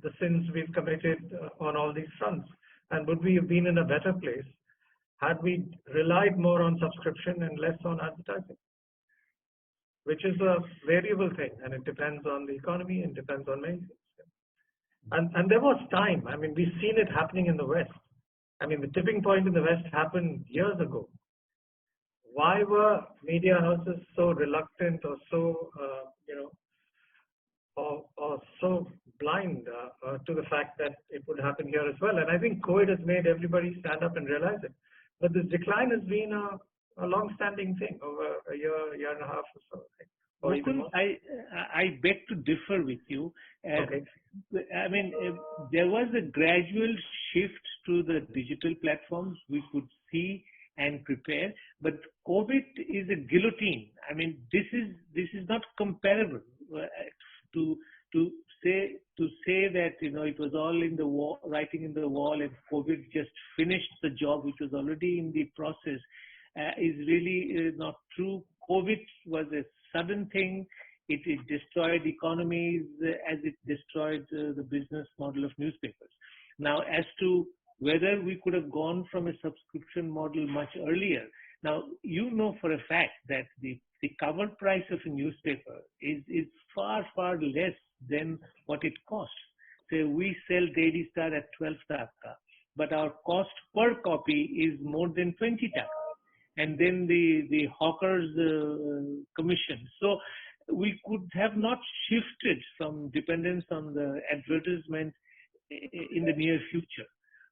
the sins we've committed on all these fronts? And would we have been in a better place had we relied more on subscription and less on advertising? Which is a variable thing, and it depends on the economy and depends on many things. And there was time. We've seen it happening in the West. The tipping point in the West happened years ago. Why were media houses so reluctant or so, or so blind to the fact that it would happen here as well? And I think COVID has made everybody stand up and realize it. But this decline has been a long-standing thing over a year and a half or so. Or even Mukund, more. I beg to differ with you. Okay. I mean, there was a gradual shift to the digital platforms we could see and prepare, but COVID is a guillotine. I mean, this is not comparable to say that it was all in the wall, writing in the wall, and COVID just finished the job which was already in the process. Is really not true. COVID was a sudden thing. It destroyed economies as it destroyed the business model of newspapers. Now, as to whether we could have gone from a subscription model much earlier. Now, you know for a fact that the cover price of a newspaper is far less than what it costs. Say we sell Daily Star at 12 taka, but our cost per copy is more than 20 taka. And then the hawkers commission. So we could have not shifted from dependence on the advertisement in the near future.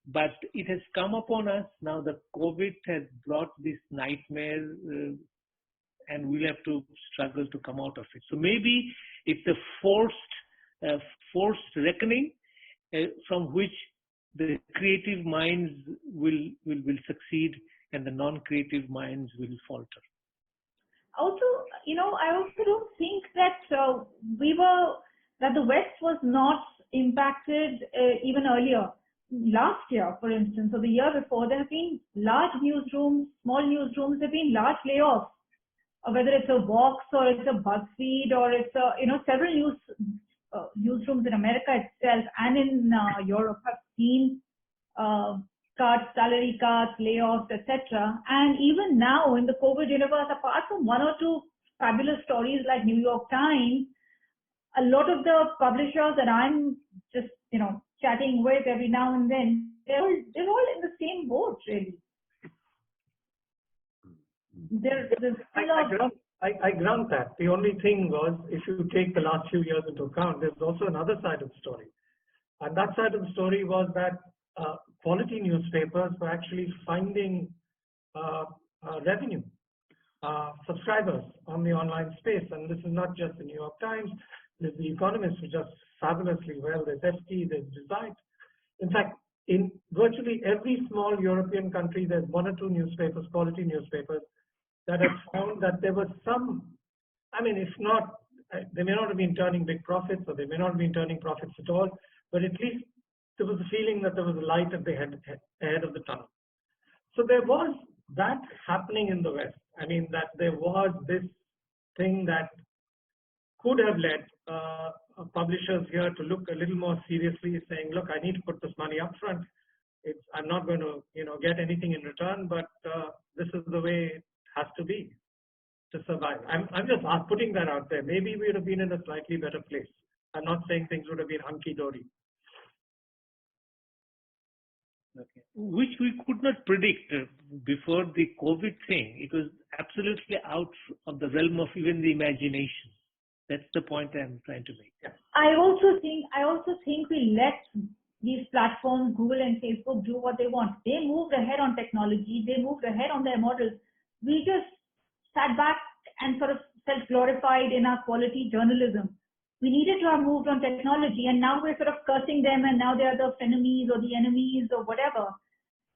But it has come upon us now. The COVID has brought this nightmare, and we'll have to struggle to come out of it. So maybe it's a forced reckoning from which the creative minds will succeed and the non-creative minds will falter. Also, I also don't think that that the West was not impacted even earlier. Last year, for instance, or the year before, there have been large newsrooms, small newsrooms. There have been large layoffs, whether it's a Vox or it's a BuzzFeed or it's several newsrooms in America itself and in Europe have seen cuts, salary cuts, layoffs, etc. And even now in the COVID universe, apart from one or two fabulous stories like New York Times, a lot of the publishers that I'm just chatting with every now and then, they're all in the same boat, really. I grant that. The only thing was, if you take the last few years into account, there's also another side of the story. And that side of the story was that quality newspapers were actually finding revenue, subscribers on the online space. And this is not just the New York Times. There's the Economist, who does fabulously well. There's FT, there's Design. In fact, in virtually every small European country, there's one or two newspapers, quality newspapers, that have found that there was some, if not, they may not have been turning big profits, or they may not have been turning profits at all, but at least there was a feeling that there was a light at the ahead of the tunnel. So there was that happening in the West. That there was this thing that could have led publishers here to look a little more seriously, saying, look, I need to put this money up front. I'm not going to, get anything in return, but this is the way it has to be to survive. I'm just putting that out there. Maybe we would have been in a slightly better place. I'm not saying things would have been hunky-dory. Okay. Which we could not predict before the COVID thing. It was absolutely out of the realm of even the imagination. That's the point I'm trying to make. Yeah. I also think we let these platforms, Google and Facebook, do what they want. They moved ahead on technology. They moved ahead on their models. We just sat back and sort of self-glorified in our quality journalism. We needed to have moved on technology, and now we're sort of cursing them, and now they're the frenemies or the enemies or whatever.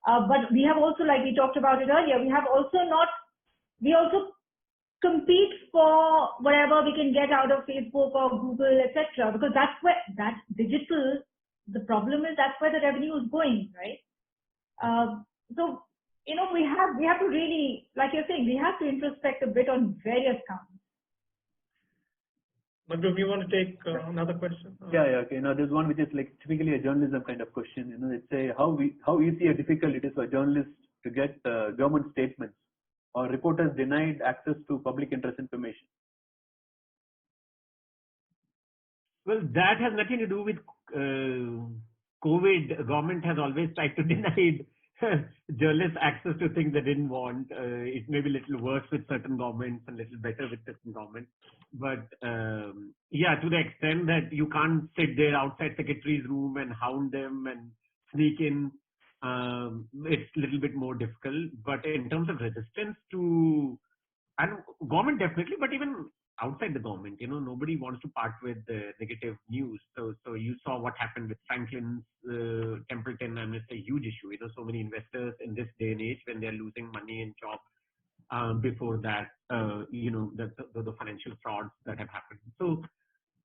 But we have also, like we talked about it earlier, we also compete for whatever we can get out of Facebook or Google, etc. Because that's digital. The problem is that's where the revenue is going, right? So we have to really, like you're saying, we have to introspect a bit on various counts. But do you want to take another question? Yeah. Okay. Now there's one which is like typically a journalism kind of question. It's a how easy or difficult it is for journalists to get government statements or reporters denied access to public interest information. Well, that has nothing to do with COVID. Government has always tried to deny journalists access to things they didn't want. It may be a little worse with certain governments and a little better with certain governments. But to the extent that you can't sit there outside secretary's room and hound them and sneak in. it's a little bit more difficult. But in terms of resistance to, and government definitely, but even outside the government, nobody wants to part with the negative news. So you saw what happened with Franklin's Templeton, and it's a huge issue. So many investors in this day and age, when they're losing money and jobs, before that, the financial frauds that have happened. So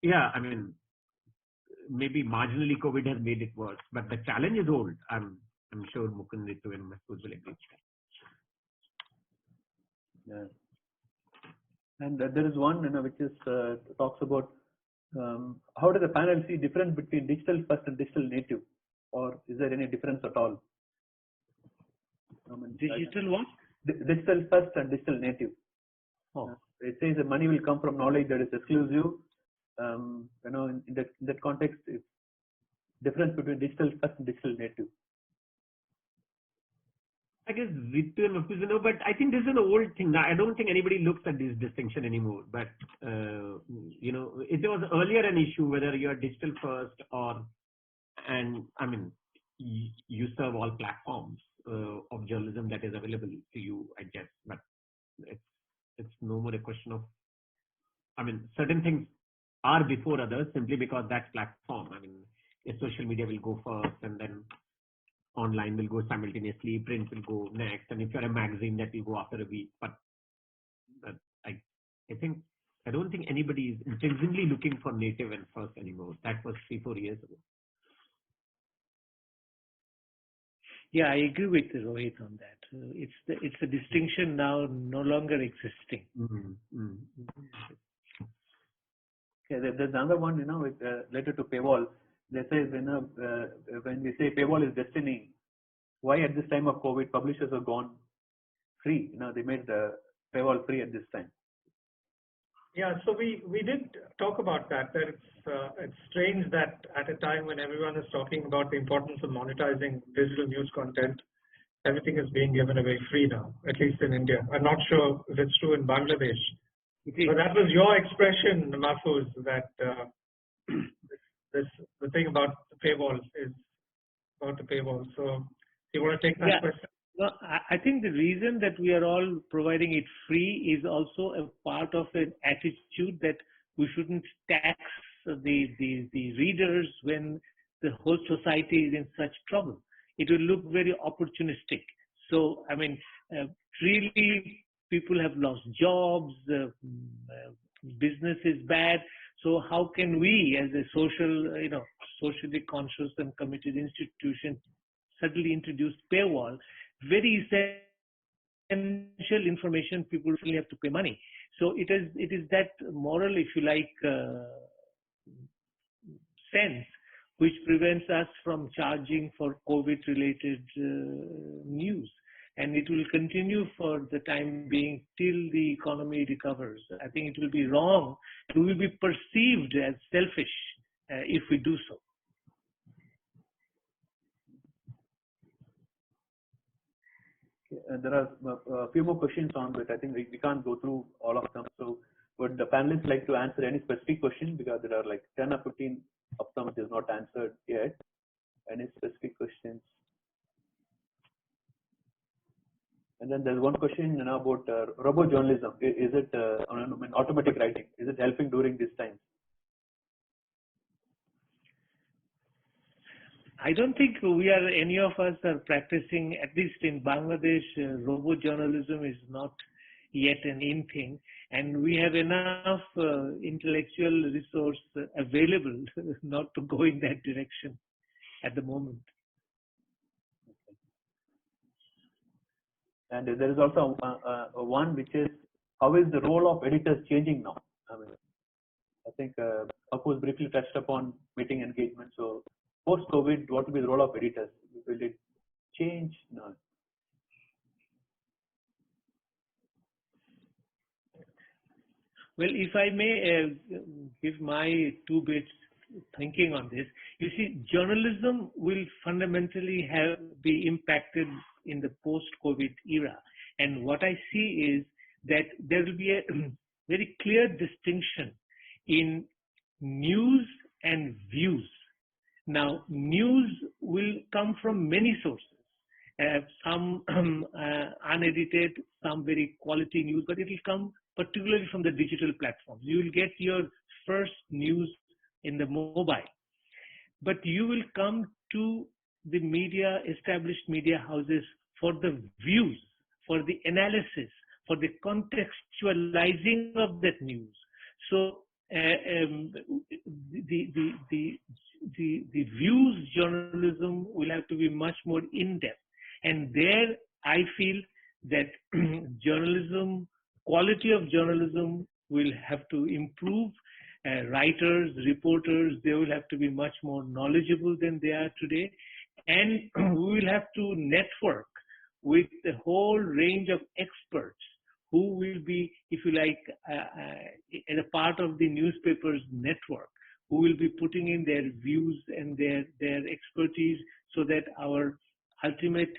yeah, I mean, maybe marginally COVID has made it worse, but the challenge is old. I'm sure Mukund, Ritu, and Masood will agree. Yeah. And there is one, which is talks about how does the panel see difference between digital first and digital native, or is there any difference at all? Digital what? Digital first and digital native. Oh. It says that money will come from knowledge that is exclusive. In that context, it's difference between digital first and digital native. I guess Ritu and Masood, but I think this is an old thing. Now, I don't think anybody looks at this distinction anymore. But if there was earlier an issue whether you are digital first you serve all platforms of journalism that is available to you, I guess. But it's no more a question of, certain things are before others simply because that's platform. Social media will go first, and then online will go simultaneously, print will go next, and if you're a magazine, that will go after a week. But I don't think anybody is intrinsically looking for native and first anymore. That was 3-4 years ago. Yeah, I agree with Rohit on that. It's a distinction now no longer existing. Okay, there's another one, related to paywall. They say, when we say paywall is destiny, why at this time of COVID publishers have gone free? They made the paywall free at this time. Yeah, so we did talk about that it's strange that at a time when everyone is talking about the importance of monetizing digital news content, everything is being given away free now, at least in India. I'm not sure if it's true in Bangladesh. But that was your expression, Mahfouz, that the thing about the paywall is about the paywall. So you want to take that question? No, I think the reason that we are all providing it free is also a part of an attitude that we shouldn't tax the readers when the whole society is in such trouble. It will look very opportunistic. So, really, people have lost jobs, business is bad. So how can we, as a socially conscious and committed institution, suddenly introduce paywall? Very essential information, people really have to pay money. So it is that moral, if you like, sense which prevents us from charging for COVID-related news. And it will continue for the time being till the economy recovers. I think it will be wrong. We will be perceived as selfish if we do so. There are a few more questions on it. I think we can't go through all of them. So would the panelists like to answer any specific question? Because there are like 10 or 15 of them which is not answered yet. Any specific questions? And then there's one question about robo journalism. Is it automatic writing? Is it helping during these times? I don't think any of us are practicing, at least in Bangladesh, robo journalism is not yet an in thing, and we have enough intellectual resource available not to go in that direction at the moment. And there is also one which is, how is the role of editors changing now? I think Apus briefly touched upon meeting engagement. So post-COVID, what will be the role of editors? Will it change? No. Well, if I may give my 2 bits thinking on this, you see, journalism will fundamentally be impacted in the post-COVID era. And what I see is that there will be a very clear distinction in news and views. Now, news will come from many sources. some unedited, some very quality news, but it will come particularly from the digital platforms. You will get your first news in the mobile, but you will come to the media, established media houses for the views, for the analysis, for the contextualizing of that news. So the views journalism will have to be much more in-depth. And there I feel that journalism, quality of journalism will have to improve. Writers, reporters, they will have to be much more knowledgeable than they are today. And we will have to network with a whole range of experts who will be, if you like, as a part of the newspaper's network, who will be putting in their views and their expertise so that our ultimate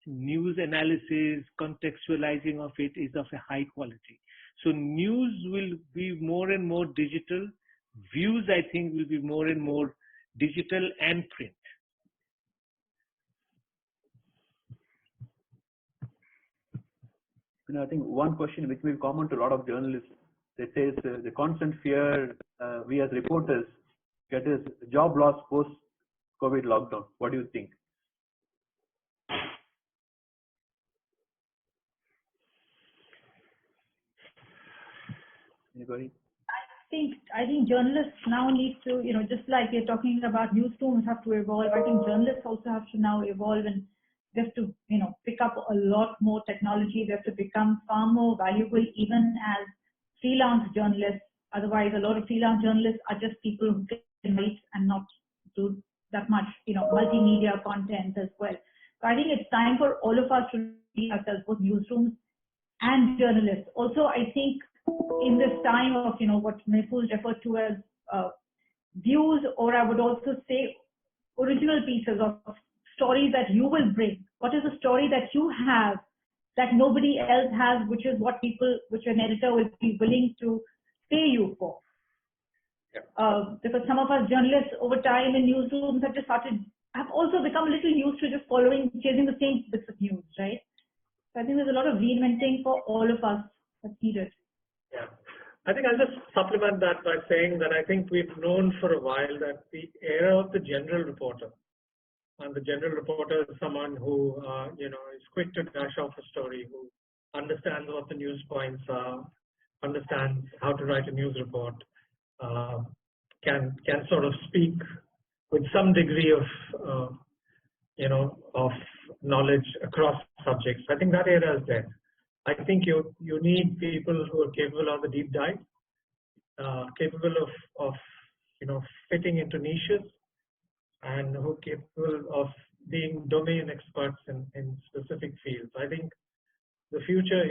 news analysis, contextualizing of it is of a high quality. So news will be more and more digital. Views, I think, will be more and more digital and print. I think one question which will be common to a lot of journalists, they say the constant fear we as reporters get is job loss post-COVID lockdown. What do you think? Anybody? I think journalists now need to, just like you're talking about newsrooms have to evolve, I think journalists also have to now evolve and they have to, pick up a lot more technology. They have to become far more valuable even as freelance journalists. Otherwise, a lot of freelance journalists are just people who can write and not do that much, multimedia content as well. So I think it's time for all of us to be ourselves, both newsrooms and journalists. Also, I think in this time of, what Mehfooz referred to as views, or I would also say original pieces of stories that you will bring. What is a story that you have that nobody else has, which is what which an editor will be willing to pay you for? Yeah. Because some of us journalists over time in newsrooms have also become a little used to just chasing the same bits of news, right? So I think there's a lot of reinventing for all of us that's needed. Yeah. I think I'll just supplement that by saying that I think we've known for a while that the era of the general reporter, and the general reporter is someone who, is quick to dash off a story, who understands what the news points are, understands how to write a news report, can sort of speak with some degree of, of knowledge across subjects. I think that era is dead. I think you need people who are capable of the deep dive, capable of fitting into niches, and who are capable of being domain experts in specific fields. I think the future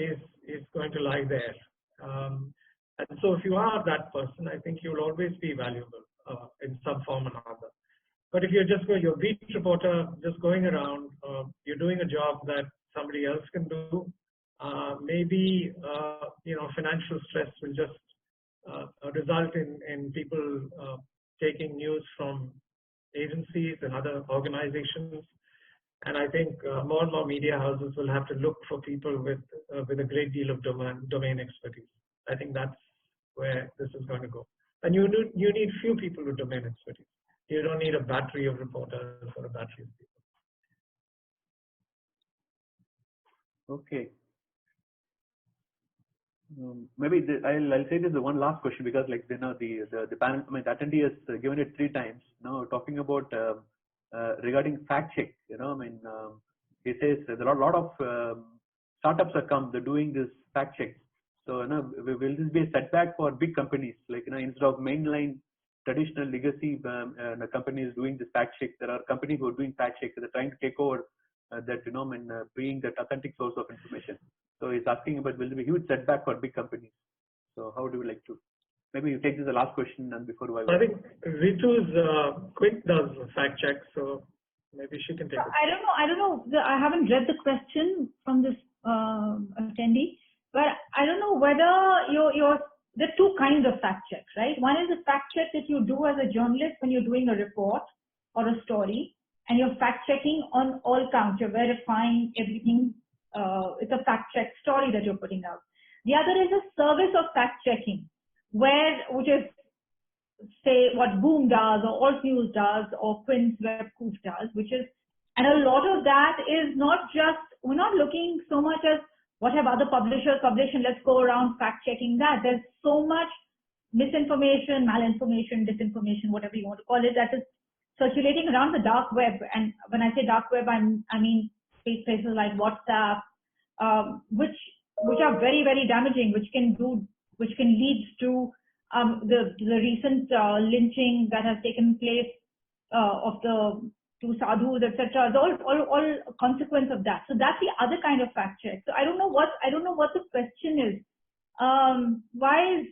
is going to lie there. And so if you are that person, I think you'll always be valuable in some form or another. But if you're a beat reporter, just going around, you're doing a job that somebody else can do, maybe financial stress will just result in people taking news from agencies and other organizations. And I think more and more media houses will have to look for people with a great deal of domain expertise. I think that's where this is going to go. And you need few people with domain expertise. You don't need a battery of reporters or a battery of people. Okay. Maybe I'll say this is one last question, because the panel, the attendee has given it 3 times now, talking about regarding fact check. He says there's a lot of startups have come, they're doing this fact check. So will this be a setback for big companies? Instead of mainline traditional legacy companies doing this fact check, there are companies who are doing fact checks. They're trying to take over that, being that authentic source of information. So he's asking about, will there be a huge setback for big companies? So how do you like to? Maybe you take this as the last question, and before I think Ritu's Quint does fact check, so maybe she can take it. I don't know. I haven't read the question from this attendee, but I don't know whether there are 2 kinds of fact checks, right? One is a fact check that you do as a journalist when you're doing a report or a story, and you're fact checking on all counts. You're verifying everything. It's a fact check story that you're putting out. The other is a service of fact checking, which is say what Boom does or Alt News does or Quint's Webproof does, which is, and a lot of that is not just, we're not looking so much as what have other publishers published and let's go around fact checking that. There's so much misinformation, malinformation, disinformation, whatever you want to call it, that is circulating around the dark web. And when I say dark web, I mean places like WhatsApp, which are very, very damaging, which can lead to the recent lynching that has taken place of the two sadhus, etc. It's all a consequence of that. So that's the other kind of fact check. So I don't know what the question is. Why is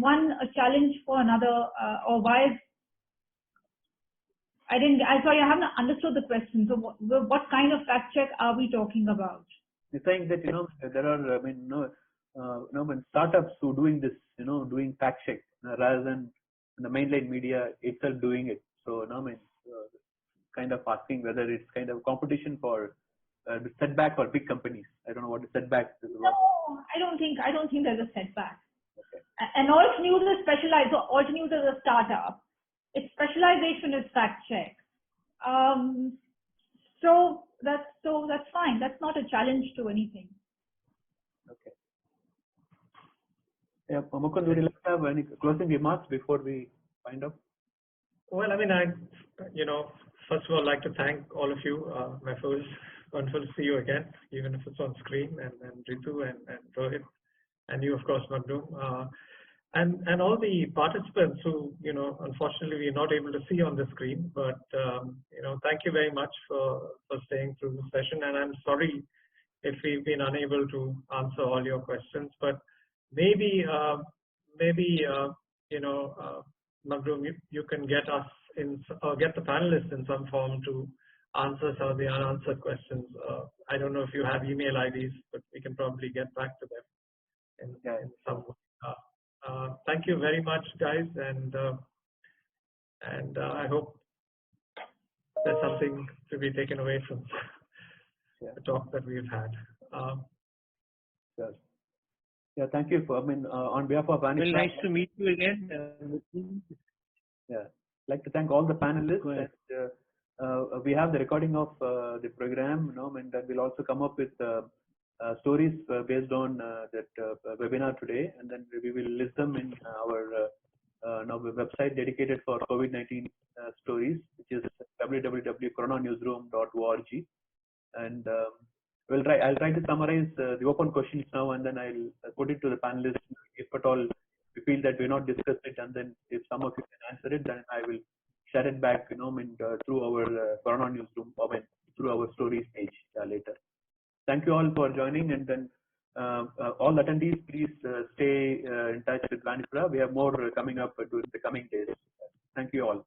one a challenge for another, or why is sorry, I haven't understood the question. So what kind of fact check are we talking about? You're saying that there are when startups who doing this, doing fact check rather than the mainline media itself doing it. So kind of asking whether it's kind of competition for the setback for big companies. I don't know what the setback is. No, I don't think there's a setback. Okay. And Alt News is specialized. So Alt News is a startup. Its specialization is fact check. So that's fine. That's not a challenge to anything. Okay. Yeah, Mukund, would you like to have any closing remarks before we find out? Well, I mean, first of all, I'd like to thank all of you. My first wonderful to see you again, even if it's on screen, and Ritu and Rohit, and you, of course, Magdu. And all the participants who, unfortunately we're not able to see on the screen, but, thank you very much for staying through the session. And I'm sorry if we've been unable to answer all your questions, but maybe Magdu, you can get us get the panelists in some form to answer some of the unanswered questions. I don't know if you have email IDs, but we can probably get back to them in some way. Thank you very much, guys, and I hope there's something to be taken away from the talk that we've had. Sure. Yeah, thank you. On behalf of WAN-IFRA. Well, nice to meet you again. Yeah, I'd like to thank all the panelists. And, we have the recording of the program, and we'll also come up with stories based on that webinar today, and then we will list them in our website dedicated for COVID-19 stories, which is www.coronanewsroom.org. And I'll try to summarize the open questions now, and then I'll put it to the panelists. If at all we feel that we're not discussed it, and then if some of you can answer it, then I will share it back, through our Corona Newsroom, through our stories page later. Thank you all for joining, and then all attendees, please stay in touch with WAN-IFRA. We have more coming up during the coming days. Thank you all.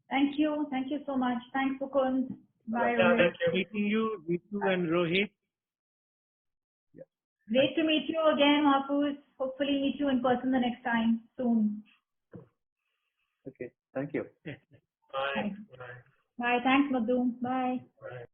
Thank you so much. Thanks, Mukund. Bye. Yeah, thank you. Meeting you, Ritu and Rohit. Great to meet you again, Mahfouz. Hopefully meet you in person the next time soon. Okay, thank you. Bye. Bye. Thanks, Madhu. Bye. Bye.